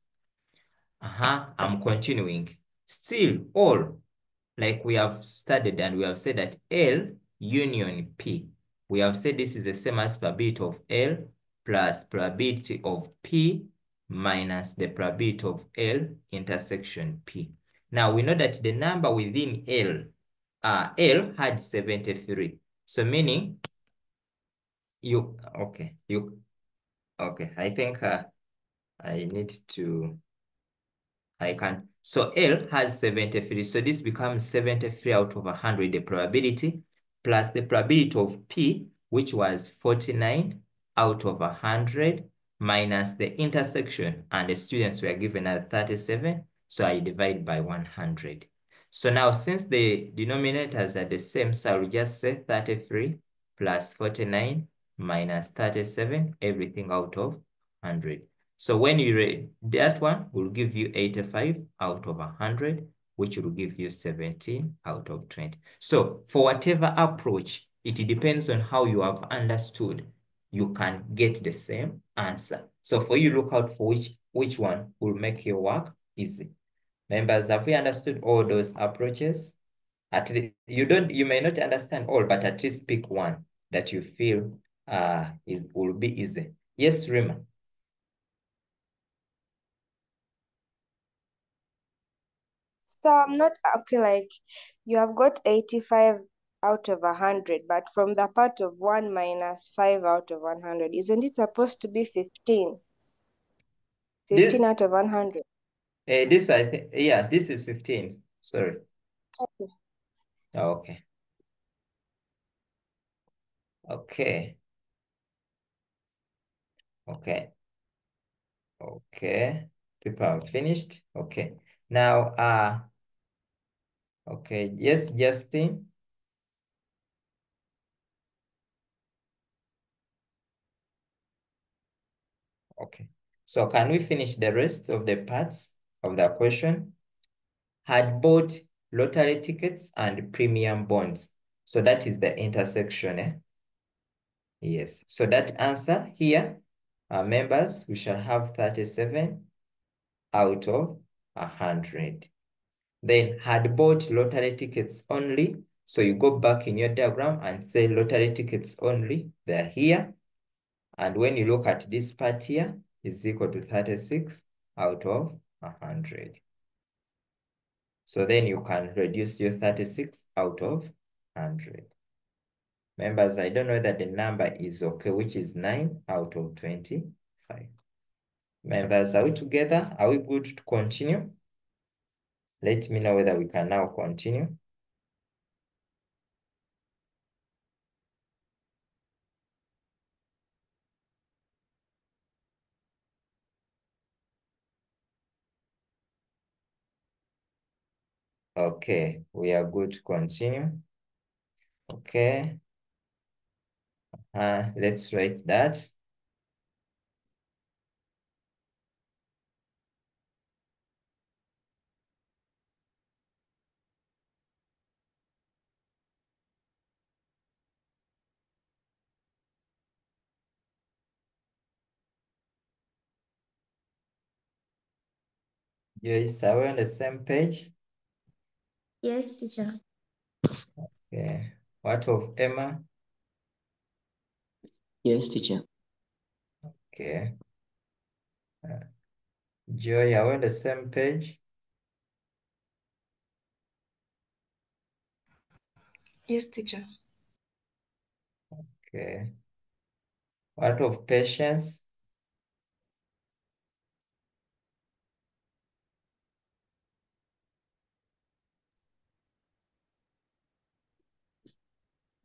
I'm continuing. Still, all, like we have studied and we have said that L union P, we have said this is the same as probability of L plus probability of P minus the probability of L intersection P. Now we know that the number within L had 73. So meaning I think I need to, so L has 73. So this becomes 73 out of 100, the probability, plus the probability of P, which was 49 out of 100, minus the intersection, and the students were given at 37. So I divide by 100. So now, since the denominators are the same, so I'll just say 33 plus 49 minus 37, everything out of 100. So when you read that one, will give you 85 out of 100, which will give you 17 out of 20. So for whatever approach, it depends on how you have understood. You can get the same answer. So for you, look out for which one will make your work easy. Members, have we understood all those approaches? At least you may not understand all, but at least pick one that you feel will be easy. Yes, Rima. So I'm not okay, like you have got 85 out of 100, but from the part of 1 minus 5 out of 100, isn't it supposed to be 15? 15 out of 100. This I think, yeah, this is 15. Sorry. Okay. Oh, okay. Okay. Okay. Okay. People have finished. Okay. Now, okay. Yes, Justin. Okay. So can we finish the rest of the parts of the question? Had bought lottery tickets and premium bonds. So that is the intersection, eh? Yes. So that answer here, members, we shall have 37 out of 100. Then had bought lottery tickets only. So you go back in your diagram and say lottery tickets only. They're here. And when you look at this part here, is equal to 36 out of 100. So then you can reduce your 36 out of 100. Members, I don't know that the number is okay, which is 9 out of 25. Members, are we together? Are we good to continue? Let me know whether we can now continue. Okay, we are good to continue. Okay. Let's write that. Yes, are we on the same page? Yes, teacher. Okay. What of Emma? Yes, teacher. Okay. Joy, are we on the same page? Yes, teacher. Okay. What of Patience?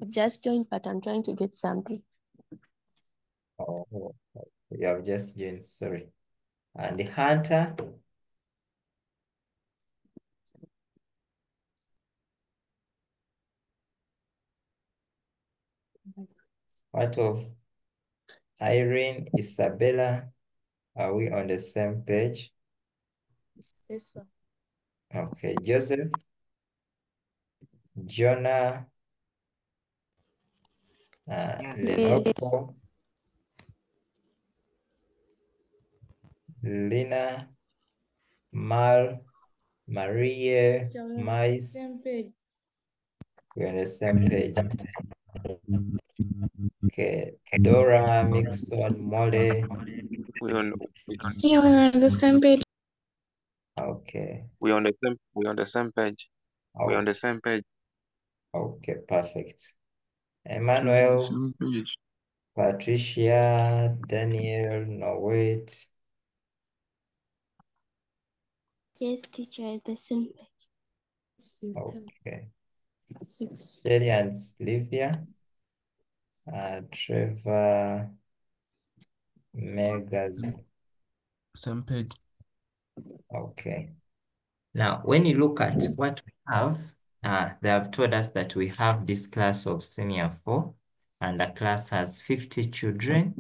I've just joined, but I'm trying to get something. Oh, you have just joined, sorry. And the Hunter? What of Irene, Isabella? Are we on the same page? Yes, sir. Okay, Joseph, Jonah, Lenovo, Lina, Mal, Maria, Mais. We're on the same page. Okay, Dora, Mixon, Molly. We on Yeah, we're on the same page. Okay. we on the same page. We on the Okay. same page. Okay, perfect. On the Emmanuel, same page. Patricia, Daniel, no wait. Yes, teacher, at the same page. Okay. 6. Sherry and Sylvia, Trevor, Megas. Same page. Okay. Now, when you look at what we have, they have told us that we have this class of senior 4, and the class has 50 children.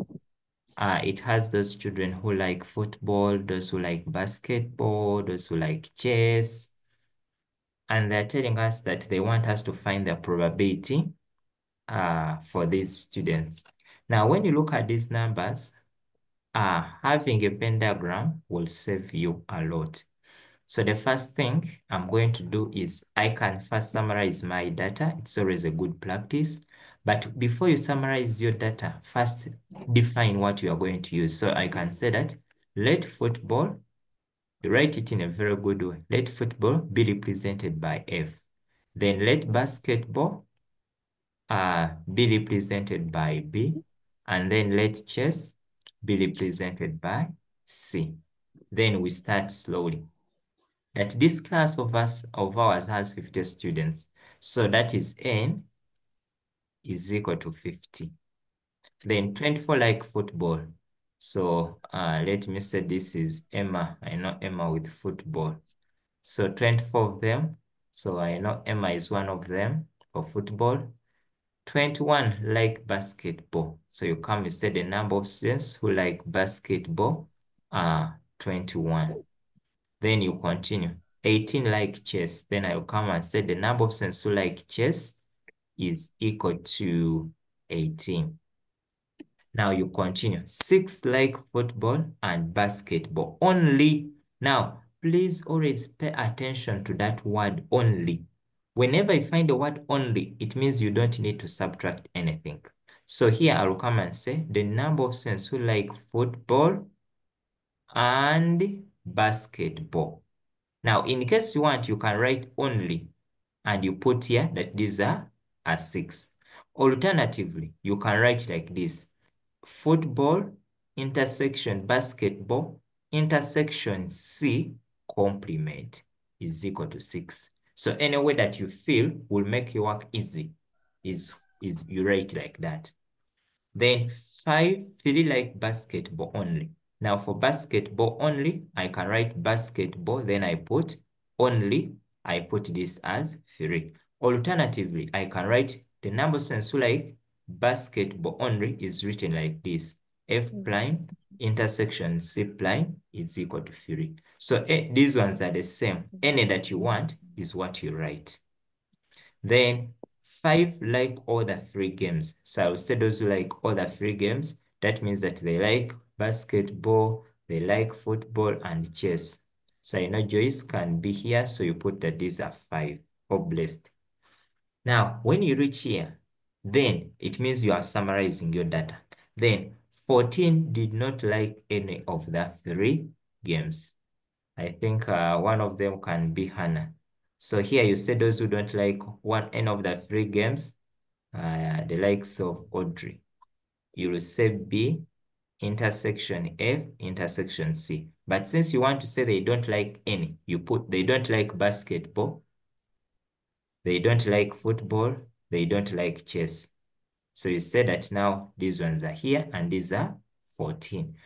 It has those children who like football, those who like basketball, those who like chess. And they're telling us that they want us to find the probability for these students. Now, when you look at these numbers, having a Venn diagram will save you a lot. So the first thing I'm going to do is I can first summarize my data. It's always a good practice. But before you summarize your data, first define what you are going to use. So I can say that let football, write it in a very good way. Let football be represented by F. Then let basketball be represented by B. And then let chess be represented by C. Then we start slowly. That this class of ours has 50 students. So that is N is equal to 50. Then 24 like football. So let me say this is Emma. I know Emma with football. So 24 of them. So I know Emma is one of them for football. 21 like basketball. So you come, you say the number of students who like basketball are 21. Then you continue. 18 like chess. Then I'll come and say the number of students who like chess is equal to 18. Now you continue. 6 like football and basketball only. Now, please always pay attention to that word only. Whenever you find the word only, it means you don't need to subtract anything. So here I'll come and say the number of students who like football and basketball. Now, in case you want, you can write only, and you put here that these are 6. Alternatively, you can write like this: football intersection basketball intersection C complement is equal to 6. So any way that you feel will make your work easy is you write like that. Then 5, 3 like basketball only. Now for basketball only, I can write basketball, then I put only, I put this as 3. Alternatively, I can write the number sense like basketball only is written like this: F prime intersection C prime is equal to 3. So these ones are the same. Any that you want is what you write. Then 5 like all the 3 games. So I will say those who like all the 3 games, that means that they like basketball, they like football and chess. So you know Joyce can be here, so you put that these are 5. Oh, blessed. Now, when you reach here, then it means you are summarizing your data. Then 14 did not like any of the 3 games. I think one of them can be Hannah. So here you say those who don't like any of the 3 games, the likes of Audrey. You will say B intersection F intersection C. But since you want to say they don't like any, you put they don't like basketball, they don't like football, they don't like chess. So you say that now these ones are here and these are 14.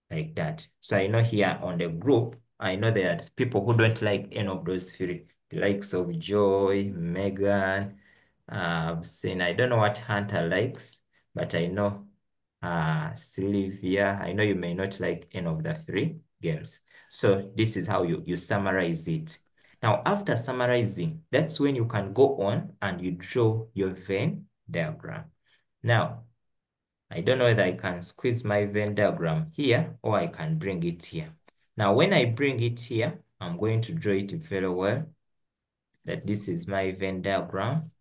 Like that. So I know here on the group, I know there are people who don't like any of those 3. The likes of Joy, Megan, saying I don't know what Hunter likes, but I know Sylvia, I know you may not like any of the 3 games. So this is how you summarize it. Now, after summarizing, that's when you can go on and you draw your Venn diagram. Now, I don't know whether I can squeeze my Venn diagram here or I can bring it here. Now, when I bring it here, I'm going to draw it very well. That this is my Venn diagram.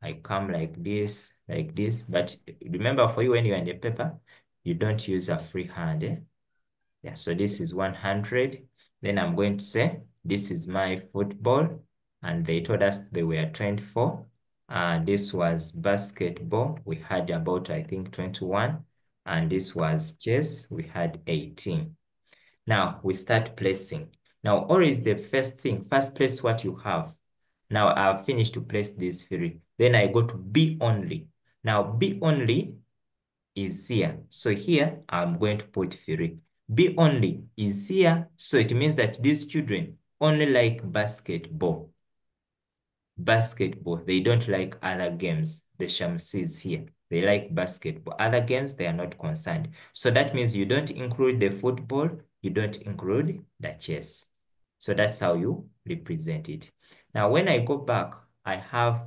I come like this. But remember, for you, when you're in the paper, you don't use a free hand. Yeah, so this is 100. Then I'm going to say, this is my football. And they told us they were 24. This was basketball. We had about, I think, 21. And this was chess. We had 18. Now, we start placing. Now, always the first place what you have. Now, I've finished to place these 3. Then I go to B only. Now, B only is here. So here, I'm going to put 3. B only is here. So it means that these children only like basketball. They don't like other games. The Shamsis here, they like basketball. Other games, they are not concerned. So that means you don't include the football, you don't include the chess. So that's how you represent it. Now, when I go back,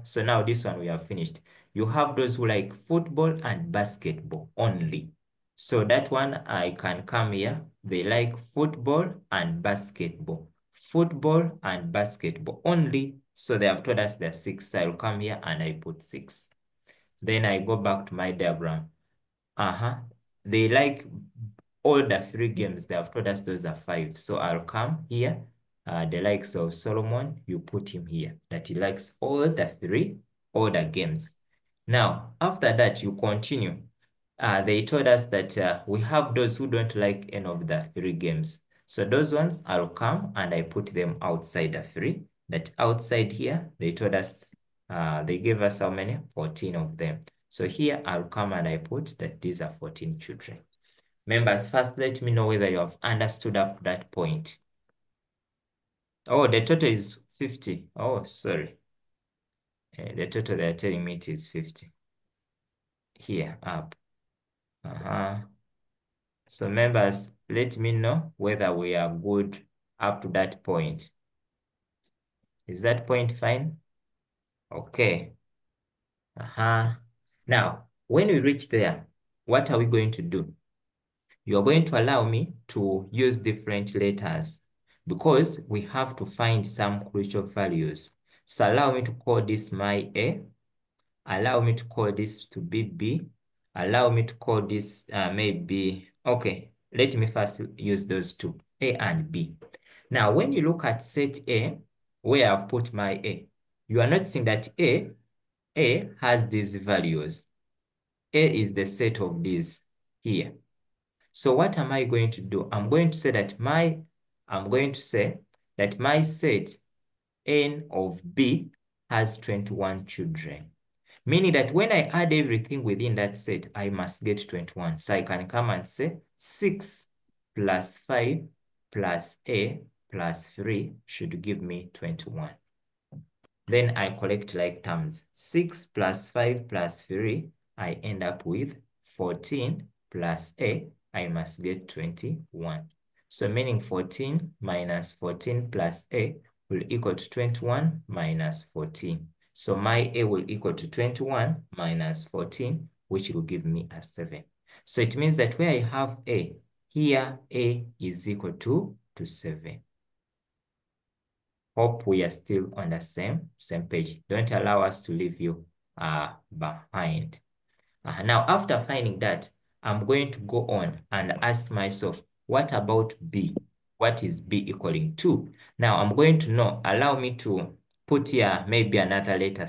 so now this one we have finished. You have those who like football and basketball only. So that one, I can come here. They like football and basketball. Football and basketball only. So they have told us they're 6. So I'll come here and I put 6. Then I go back to my diagram. They like all the 3 games. They have told us those are 5. So I'll come here. The likes of Solomon, you put him here. That he likes all the games. Now, after that, you continue. They told us that we have those who don't like any of the 3 games. So those ones, I'll come and I put them outside the 3. That outside here, they told us, they gave us how many? 14 of them. So here, I'll come and I put that these are 14 children. Members, first let me know whether you have understood up to that point. Oh, the total is 50. Oh, sorry. The total they're telling me it is 50. Here, up. So members, let me know whether we are good up to that point. Is that point fine? Okay. Now, when we reach there, what are we going to do? You are going to allow me to use different letters because we have to find some crucial values. So allow me to call this my A. Allow me to call this to be B. Allow me to call this maybe, okay, let me first use those 2, A and B. Now, when you look at set A, where I've put my A, you are noticing that A A has these values. A is the set of these here. So what am I going to do? I'm going to say that my set N of B has 21 children. Meaning that when I add everything within that set, I must get 21. So I can come and say 6 plus 5 plus A plus 3 should give me 21. Then I collect like terms. 6 plus 5 plus 3, I end up with 14 plus A, I must get 21. So meaning 14 minus 14 plus A will equal to 21 minus 14. So my A will equal to 21 minus 14, which will give me a 7. So it means that where I have A, here A is equal to 7. Hope we are still on the same page. Don't allow us to leave you behind. Now, after finding that, I'm going to go on and ask myself, what about B? What is B equaling to? Now, I'm going to know, allow me to put here maybe another letter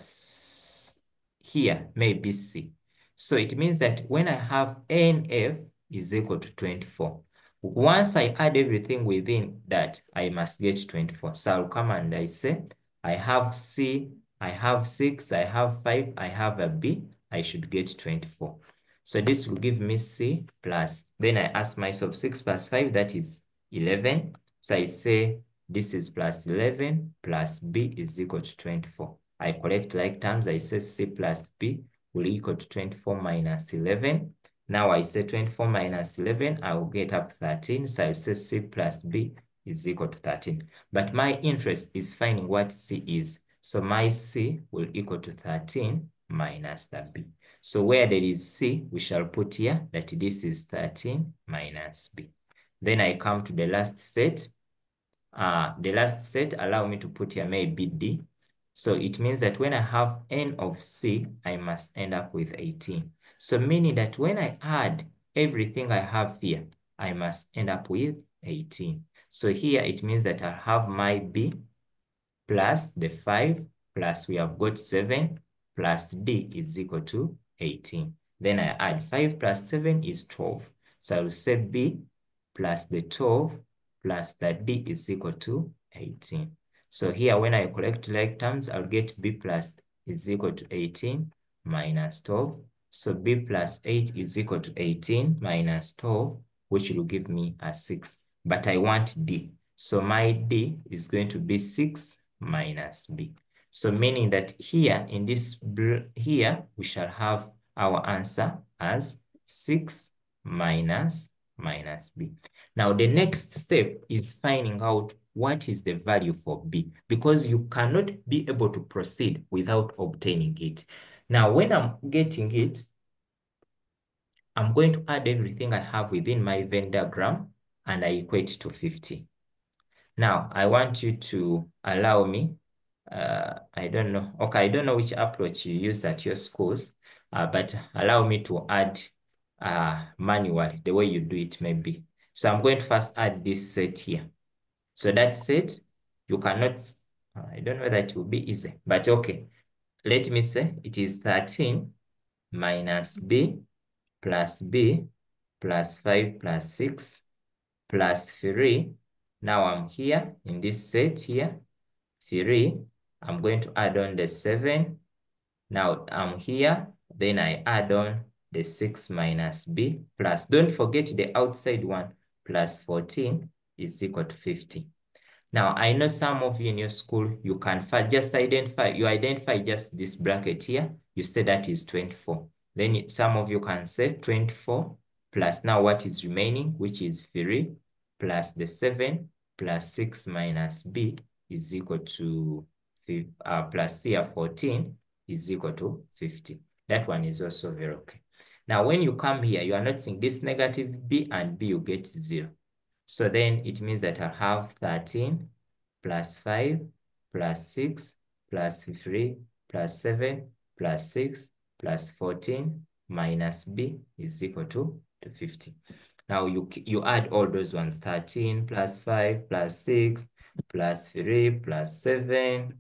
here, maybe C. So it means that when I have NF is equal to 24, once I add everything within that, I must get 24. So I'll come and I say, I have C, I have 6, I have 5, I have a B, I should get 24. So this will give me C plus, then I ask myself 6 plus 5, that is 11. So I say this is plus 11 plus B is equal to 24. I collect like terms, I say C plus B will equal to 24 minus 11. Now I say 24 minus 11, I will get up 13. So I say C plus B is equal to 13. But my interest is finding what C is. So my C will equal to 13 minus the B. So where there is C, we shall put here that this is 13 minus B. Then I come to the last set. The last set, allow me to put here maybe D. So it means that when I have N of C, I must end up with 18. So meaning that when I add everything I have here, I must end up with 18. So here it means that I have my B plus the 5 plus we have got 7 plus D is equal to 18. Then I add 5 plus 7 is 12. So I will say B plus the 12 plus that D is equal to 18. So here when I collect like terms, I'll get B plus is equal to 18 minus 12. So B plus 8 is equal to 18 minus 12, which will give me a 6. But I want D. So my D is going to be 6 minus B. So meaning that here in this here, we shall have our answer as 6 minus B. Now, the next step is finding out what is the value for B, because you cannot be able to proceed without obtaining it. Now, when I'm getting it, I'm going to add everything I have within my Venn diagram and I equate to 50. Now, I want you to allow me, I don't know, okay, I don't know which approach you use at your schools, but allow me to add manually, the way you do it maybe. So I'm going to first add this set here. So that set, you cannot, I don't know whether it will be easy, but okay. Let me say it is 13 minus B plus B plus 5 plus 6 plus 3. Now I'm here in this set here, 3. I'm going to add on the 7. Now I'm here, then I add on the 6 minus B plus, don't forget the outside one, plus 14 is equal to 50. Now, I know some of you in your school, you can just identify just this bracket here. You say that is 24. Then some of you can say 24 plus now what is remaining, which is 3 plus the 7 plus 6 minus B is equal to plus here 14 is equal to 50. That one is also very okay. Now, when you come here, you are not seeing this negative B and B, you get 0. So then it means that I have 13 plus 5 plus 6 plus 3 plus 7 plus 6 plus 14 minus B is equal to 50. Now you add all those ones, 13 plus 5 plus 6 plus 3 plus 7.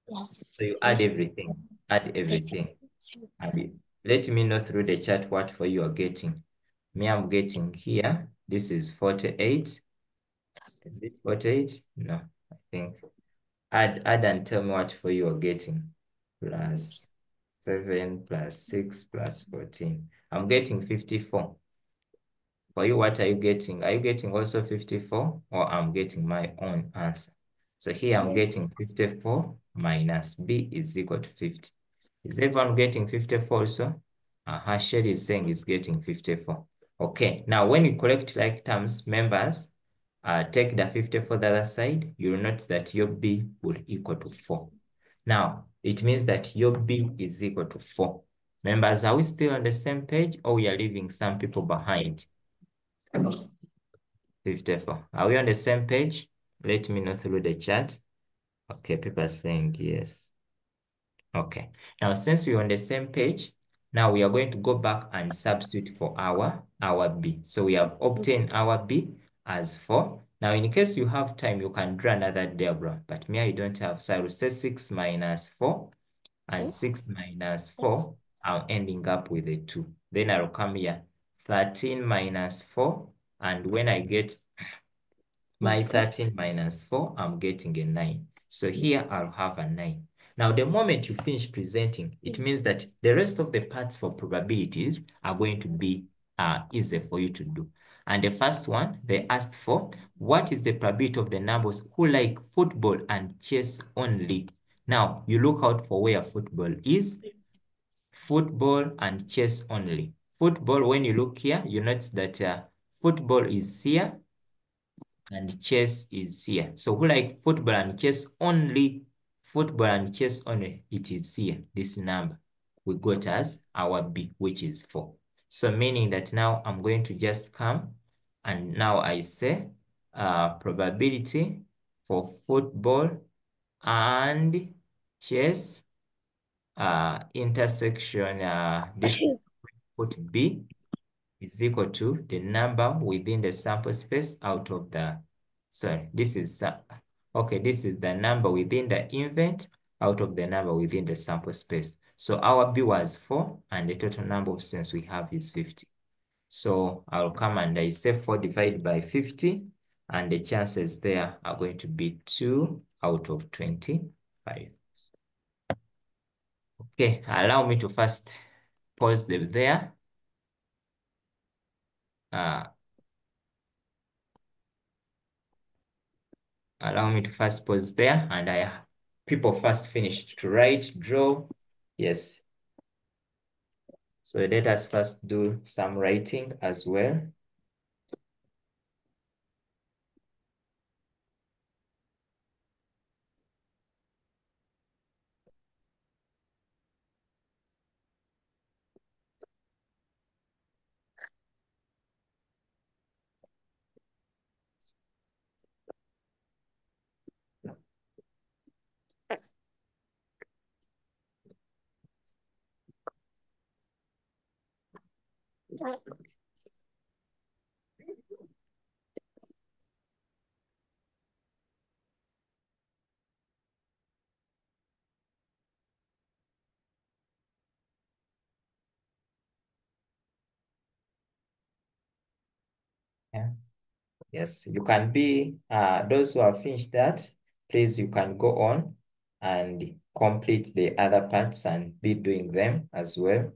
Yes. So you add everything. Add everything. And let me know through the chat what for you are getting. Me, I'm getting here. This is 48. Is it 48? No, I think. Add and tell me what for you are getting. Plus 7 plus 6 plus 14. I'm getting 54. For you, what are you getting? Are you getting also 54 or I'm getting my own answer? So here I'm getting 54 minus B is equal to 50. Is everyone getting 54 also? Shelly is saying it's getting 54. Okay, now when you collect like terms, members, take the 54 the other side, you'll notice that your B will equal to 4. Now, it means that your B is equal to 4. Members, are we still on the same page or we are leaving some people behind? 54. Are we on the same page? Let me know through the chat. Okay, people are saying yes. Okay. Now, since we're on the same page, now we are going to go back and substitute for our B. So we have obtained our B as 4. Now, in case you have time, you can draw another diagram. But me, I don't have. So I will say 6 minus 4. And 6 minus 4, I'm ending up with a 2. Then I'll come here. 13 minus 4. And when I get my 13 minus 4, I'm getting a 9. So here I'll have a 9. Now, the moment you finish presenting, it means that the rest of the parts for probabilities are going to be easy for you to do. And the first one, they asked for, what is the probability of the numbers who like football and chess only? Now, you look out for where football is, football and chess only. Football, when you look here, you notice that football is here, and chess is here. So who like football and chess only? Football and chess only, it is here, this number. We got as our B, which is 4. So meaning that now I'm going to just come and now I say probability for football and chess intersection, this put B is equal to the number within the sample space out of the, sorry, this is, okay, this is the number within the event out of the number within the sample space. So our B was 4 and the total number of students we have is 50. So I'll come and I say 4 divided by 50 and the chances there are going to be 2 out of 25. Okay, allow me to first pause them there. Allow me to first pause there and people first finished to write, draw. Yes. So let us first do some writing as well. Yeah. Yes, you can be, those who have finished that, please, you can go on and complete the other parts and be doing them as well.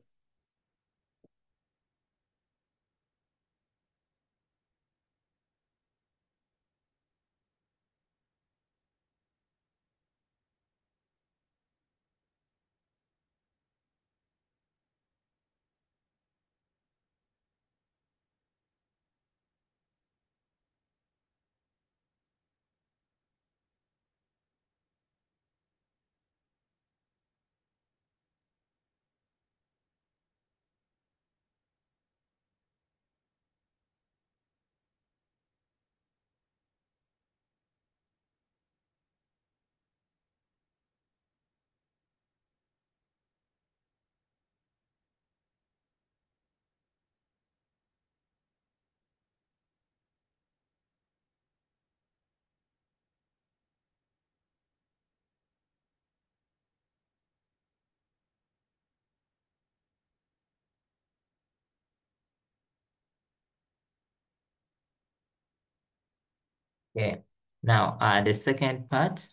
Okay. Now, the second part,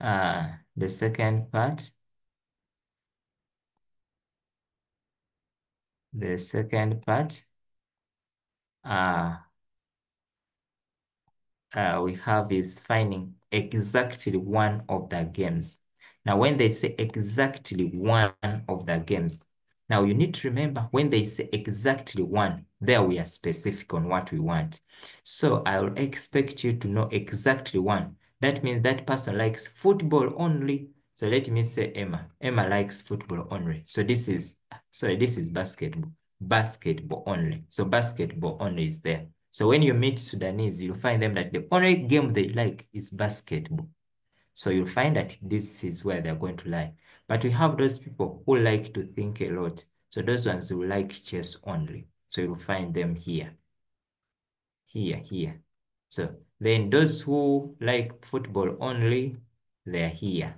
the second part, the second part, uh, we have is finding exactly one of the games. Now, when they say exactly one of the games, now you need to remember when they say exactly one, there we are specific on what we want. So I will expect you to know exactly one. That means that person likes football only. So let me say Emma. Emma likes football only. So this is basketball. Basketball only. So basketball only is there. So when you meet Sudanese, you'll find them that the only game they like is basketball. So you'll find that this is where they're going to lie. But we have those people who like to think a lot. So those ones who like chess only. So you'll find them here, here, here. So then those who like football only, they're here.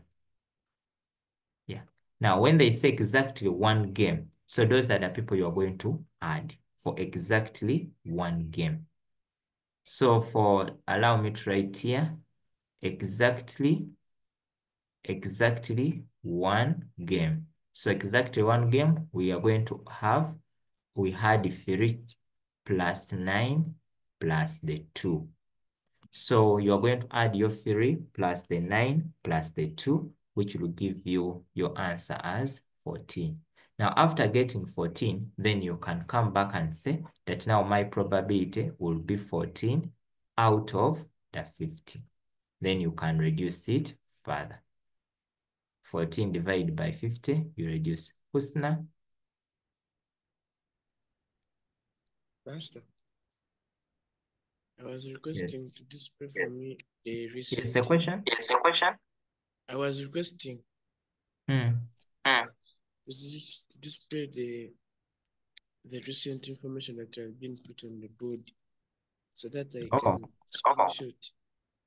Yeah. Now, when they say exactly one game, so those are the people you are going to add for exactly one game. So allow me to write here, exactly one game. So exactly one game, we are going to have, we had 3 plus 9 plus the 2. So you're going to add your 3 plus the 9 plus the 2, which will give you your answer as 14. Now, after getting 14, then you can come back and say that now my probability will be 14 out of the 50. Then you can reduce it further. 14 divided by 50, you reduce. Husna? Pastor, I was Yes. requesting to display for me the Yes, recent. a question? Yes, a question. I was requesting to display the recent information that has been put on the board so that I can screenshot.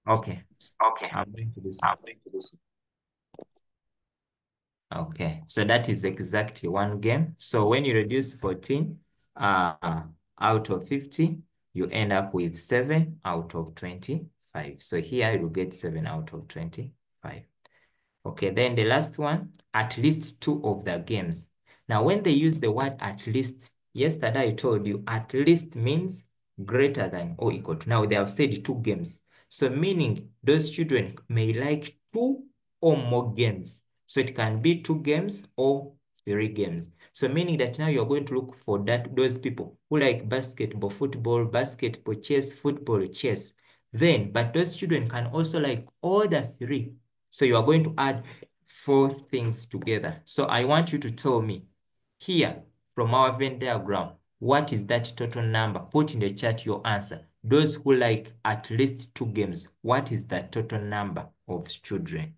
Okay. Okay. I'm going to do so. I'm going to do so. Okay, so that is exactly one game. So when you reduce 14 out of 50, you end up with 7 out of 25. So here you will get 7 out of 25. Okay, then the last one, at least 2 of the games. Now, when they use the word at least, yesterday I told you at least means greater than or equal to. Now, they have said 2 games. So meaning those children may like 2 or more games. So it can be 2 games or 3 games. So meaning that now you're going to look for those people who like basketball, football, basketball, chess, football, chess. Then, but those children can also like all the 3. So you are going to add 4 things together. So I want you to tell me here from our Venn diagram, what is that total number? Put in the chat your answer. Those who like at least 2 games, what is the total number of children?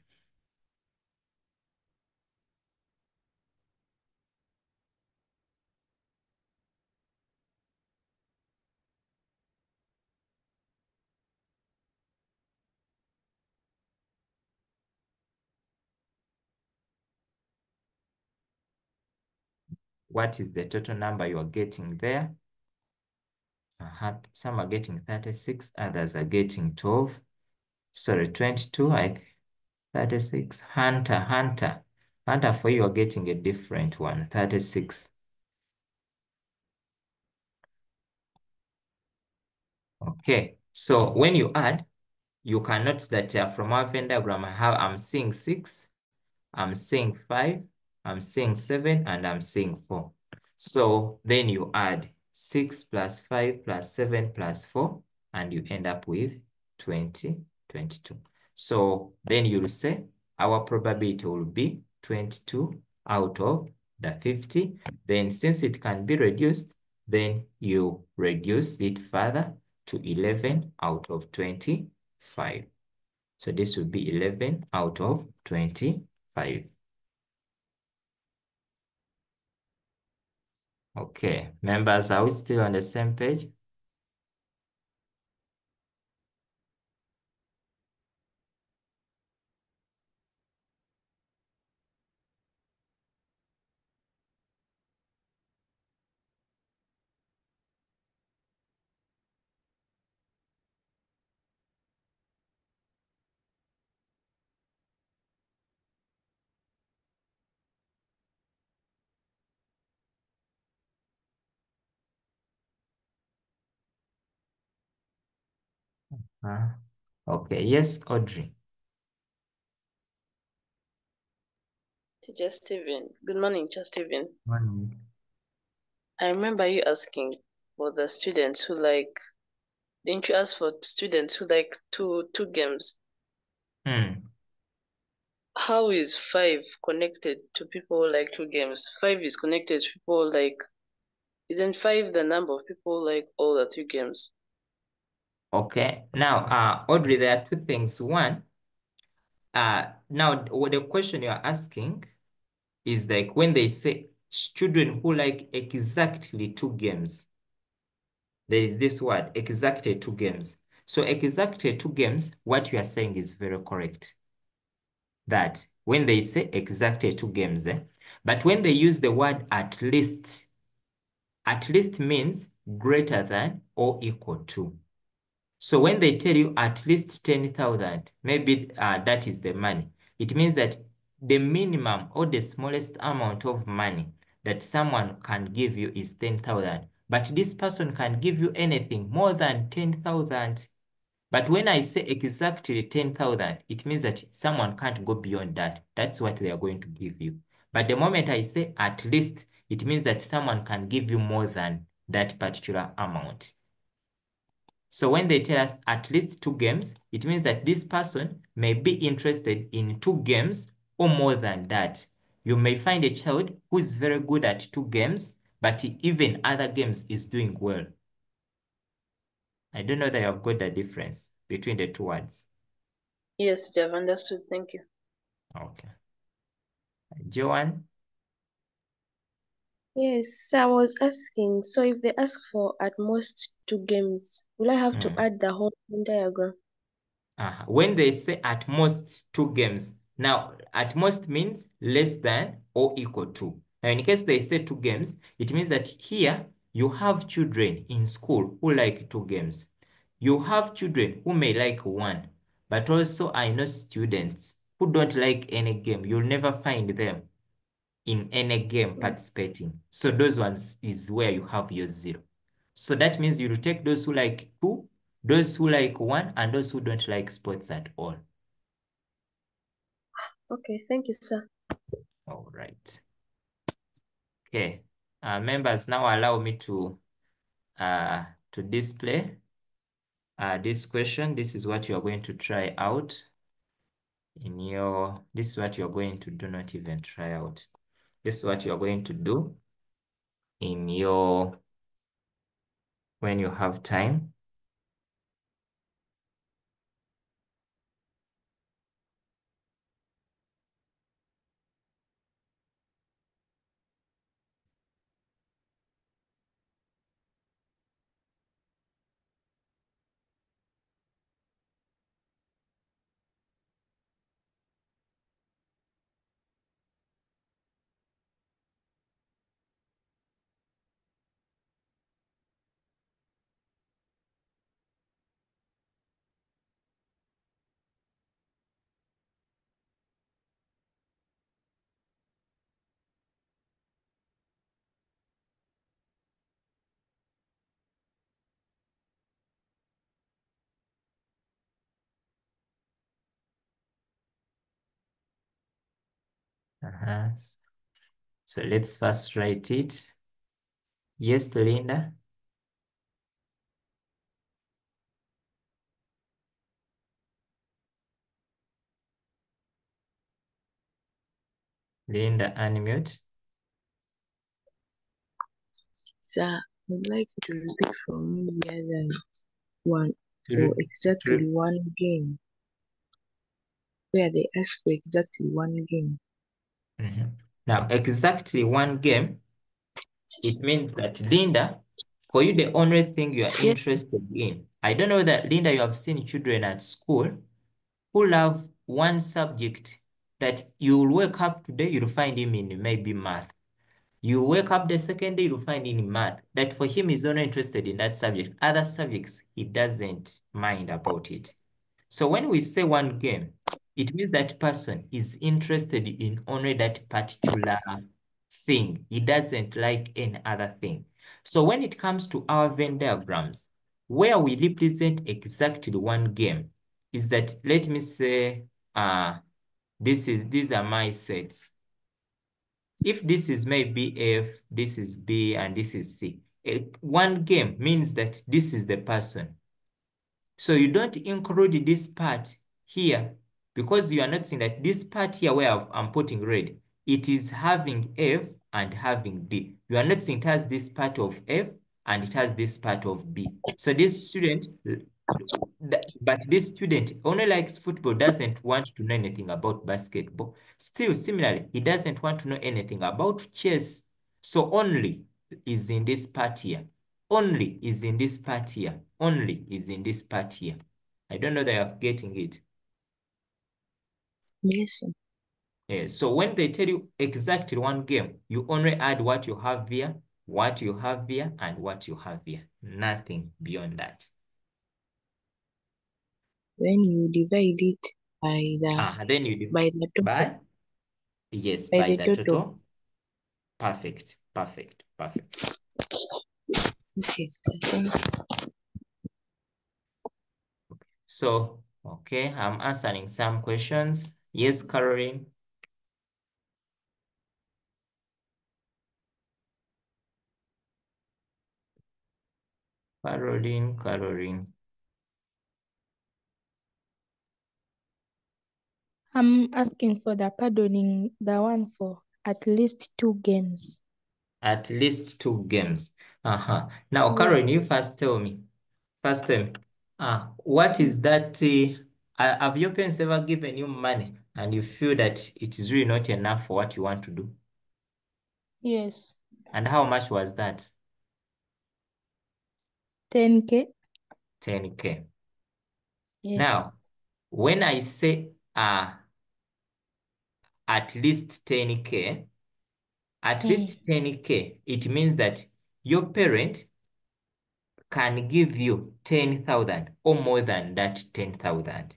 What is the total number you are getting there? Some are getting 36, others are getting 12. Sorry, 22, 36. Hunter, for you are getting a different one, 36. Okay, so when you add, you can notice that from our Venn diagram, I'm seeing 6, I'm seeing 5, I'm seeing 7, and I'm seeing 4. So then you add 6 plus 5 plus 7 plus 4, and you end up with 20, 22. So then you'll say our probability will be 22 out of the 50. Then since it can be reduced, then you reduce it further to 11 out of 25. So this would be 11 out of 25. Okay, members, are we still on the same page? Okay, yes, Audrey. Teacher Stephen. Good morning, Teacher Stephen. Morning. I remember you asking for the students who like, didn't you ask for students who like two games? How is 5 connected to people who like 2 games? 5 is connected to people like, isn't 5 the number of people who like all the 3 games? Okay, now, Audrey, there are two things. One, now what the question you're asking is like when they say children who like exactly 2 games, there is this word, exactly 2 games. So exactly 2 games, what you are saying is very correct. That when they say exactly 2 games, but when they use the word at least means greater than or equal to. So when they tell you at least 10,000, maybe that is the money. It means that the minimum or the smallest amount of money that someone can give you is 10,000. But this person can give you anything more than 10,000. But when I say exactly 10,000, it means that someone can't go beyond that. That's what they are going to give you. But the moment I say at least, it means that someone can give you more than that particular amount. So when they tell us at least 2 games, it means that this person may be interested in 2 games or more than that. You may find a child who is very good at 2 games, but even other games is doing well. I don't know that you have got the difference between the 2 words. Yes, I've understood. Thank you. Okay. Joanne? Yes, so I was asking, so if they ask for at most 2 games, will I have to add the whole Venn diagram? When they say at most 2 games, now at most means less than or equal to. Now in case they say 2 games, it means that here you have children in school who like 2 games. You have children who may like 1, but also I know students who don't like any game. You'll never find them in any game participating. So those ones is where you have your 0. So that means you will take those who like 2, those who like 1, and those who don't like sports at all. Okay, thank you, sir. All right. Okay. Members, now allow me to display this question. This is what you are going to try out in your, this is what you're going to do, not even try out. This is what you're going to do in your, when you have time. So let's first write it. Yes, Linda. Linda, unmute. Sir, I would like you to repeat for me the other one To for re- exactly one game, where they ask for exactly one game. Now, exactly one game, it means that Linda, for you, the only thing you are interested in, I don't know that, Linda, you have seen children at school who love one subject that you will wake up today, you'll find him in maybe math. You wake up the second day, you'll find him in math. That for him, he's only interested in that subject. Other subjects, he doesn't mind about it. So when we say one game, it means that person is interested in only that particular thing. He doesn't like any other thing. So when it comes to our Venn diagrams, where we represent exactly one game is that, let me say, these are my sets. If this is maybe F, this is B, and this is C, one game means that this is the person. So you don't include this part here because you are not seeing that this part here where I'm putting red, it is having F and having D. You are not seeing it has this part of F and it has this part of B. So this student, but this student only likes football, doesn't want to know anything about basketball. Still, similarly, he doesn't want to know anything about chess. So only is in this part here. Only is in this part here. Only is in this part here. I don't know that you're getting it. Yes, sir. Yeah, so when they tell you exactly one game, you only add what you have here, what you have here, and what you have here. Nothing beyond that. When you divide it by Then you do by the total. by yes, By by the the total. total. Perfect, perfect, perfect. Okay, so thank you. So, okay, I'm answering some questions. Yes, Caroline. Caroline. I'm asking for the pardoning, the one for at least 2 games. At least 2 games. Now, Yeah. Caroline, you first tell me. First tell me. What is that? Have your parents ever given you money and you feel that it is really not enough for what you want to do? Yes. And how much was that? 10K. 10K. Yes. Now, when I say at least 10K, at least 10K, it means that your parent can give you 10,000 or more than that 10,000.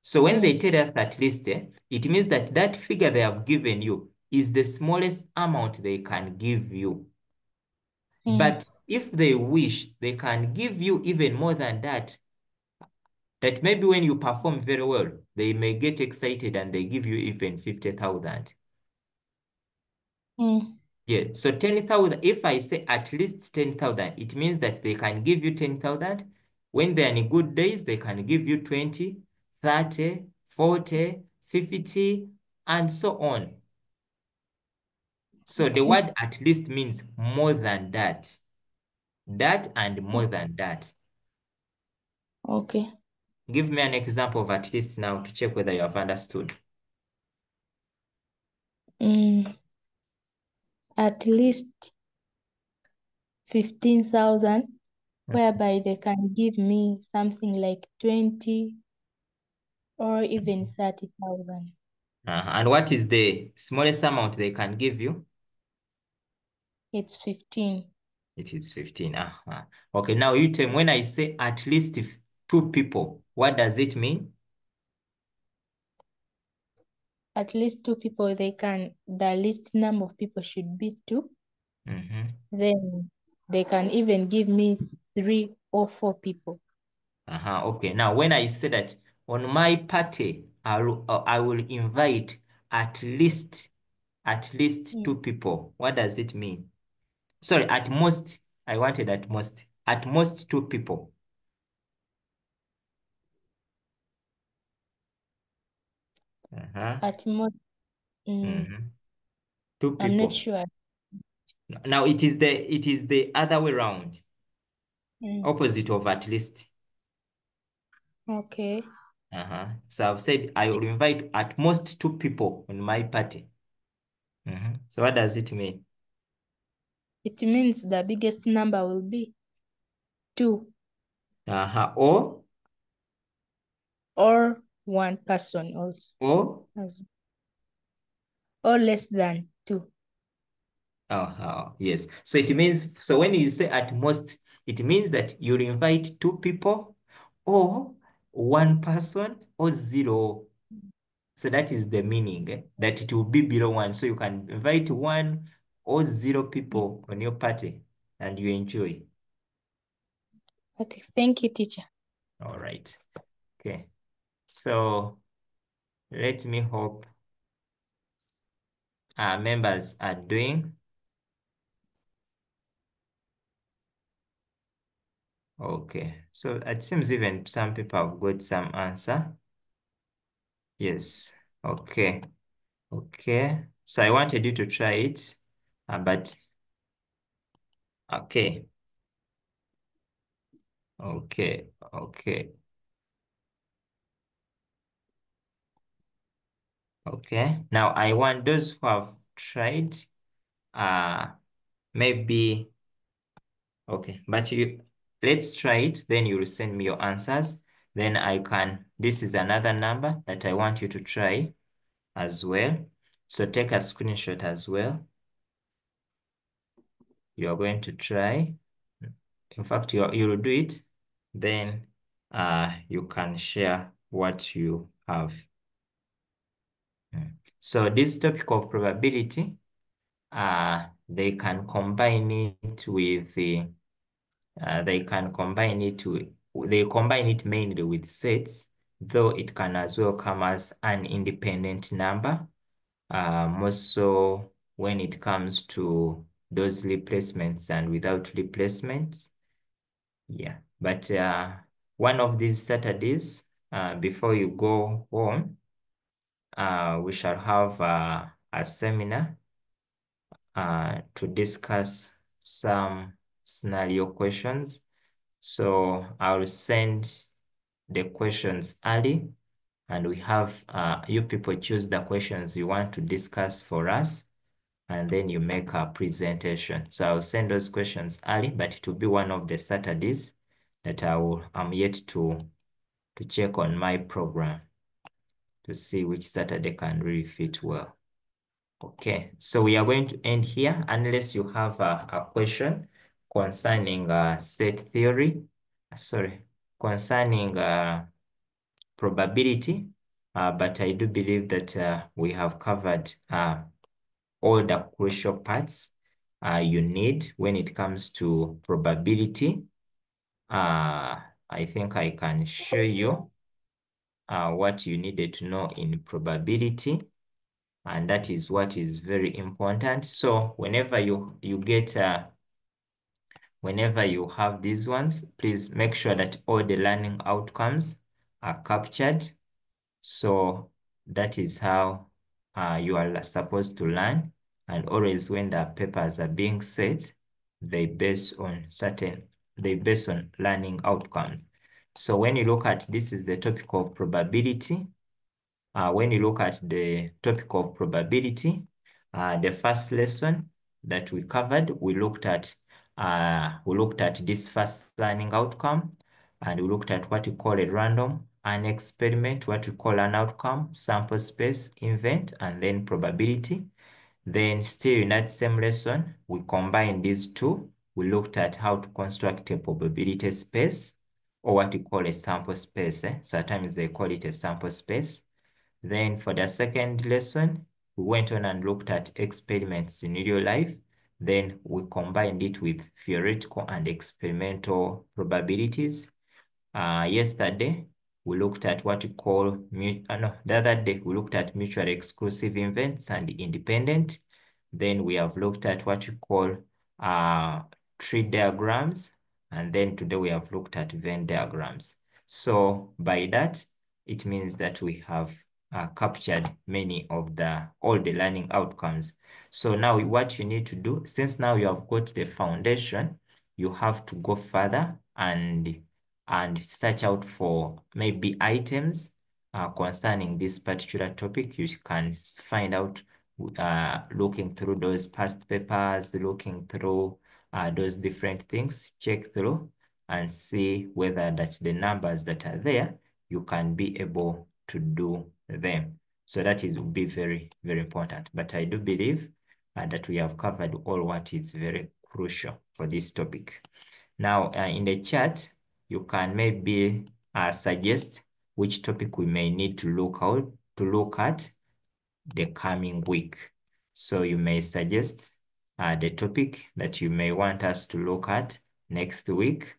So when they tell us at least, it means that that figure they have given you is the smallest amount they can give you. But if they wish, they can give you even more than that. That maybe when you perform very well, they may get excited and they give you even 50,000. Yeah, so 10,000, if I say at least 10,000, it means that they can give you 10,000. When they're in good days, they can give you 20, 30, 40, 50, and so on. So the word at least means more than that. That and more than that. Okay. Give me an example of at least now to check whether you have understood. At least 15,000, whereby they can give me something like 20 or even 30,000. And what is the smallest amount they can give you? It's 15. It is 15. Okay, now you tell me, when I say at least 2 people, what does it mean? At least 2 people, the least number of people should be 2. Then they can even give me 3 or 4 people. Okay, now when I say that on my party, I will invite at least 2 people. What does it mean? Sorry, at most, I wanted at most. At most 2 people. At most, 2 I'm not people. sure. Now it is the other way around. Opposite of at least. Okay. So I've said I will invite at most 2 people on my party. So what does it mean? It means the biggest number will be 2. Or 1 person also. Or less than 2. Yes. So it means, so when you say at most, it means that you'll invite 2 people or 1 person or 0. So that is the meaning, that it will be below 1. So you can invite 1 or 0 people on your party and you enjoy. Okay, thank you, teacher. All right. Okay. So let me hope our members are doing. Okay. So it seems even some people have got some answer. Yes. Okay. Okay. So I wanted you to try it, but okay. Okay. Okay. Okay. Now I want those who have tried, maybe, okay, but let's try it, then you will send me your answers. Then this is another number that I want you to try as well. So take a screenshot as well. You are going to try. In fact, you will do it. Then you can share what you have. So this topic of probability, they can combine it with they combine it mainly with sets, though it can as well come as an independent number. More so when it comes to those replacements and without replacements. Yeah, but one of these Saturdays, before you go home, we shall have a seminar to discuss some scenario questions. So I'll send the questions early, and we have you people choose the questions you want to discuss for us, and then you make a presentation. So I'll send those questions early, but it will be one of the Saturdays that I'm yet to check on my program to see which Saturday can really fit well. Okay, so we are going to end here unless you have a question concerning set theory, concerning probability, but I do believe that we have covered all the crucial parts you need when it comes to probability. I think I can show you what you needed to know in probability, and that is what is very important. So whenever you get whenever you have these ones, please make sure that all the learning outcomes are captured. So that is how you are supposed to learn. And always when the papers are being set, they base on learning outcomes. So when you look at this is the topic of probability. When you look at the topic of probability, the first lesson that we covered, we looked at this first learning outcome, and we looked at what we call a random, an experiment, what we call an outcome, sample space, event, and then probability. Then still in that same lesson, we combined these two. We looked at how to construct a probability space, or what we call a sample space. Sometimes they call it a sample space. Then for the second lesson, we went on and looked at experiments in real life. Then we combined it with theoretical and experimental probabilities. Yesterday, we looked at what we call, the other day, we looked at mutually exclusive events and independent. Then we have looked at what we call tree diagrams. And then today we have looked at Venn diagrams. So by that, it means that we have captured many of all the learning outcomes. So now what you need to do, since now you have got the foundation, you have to go further and search out for maybe items concerning this particular topic. You can find out looking through those past papers, looking through those different things, check through and see whether that the numbers that are there, you can be able to do them. So that will be very, very important. But I do believe that we have covered all what is very crucial for this topic. Now, in the chat, you can maybe suggest which topic we may need to look at the coming week. So you may suggest the topic that you may want us to look at next week,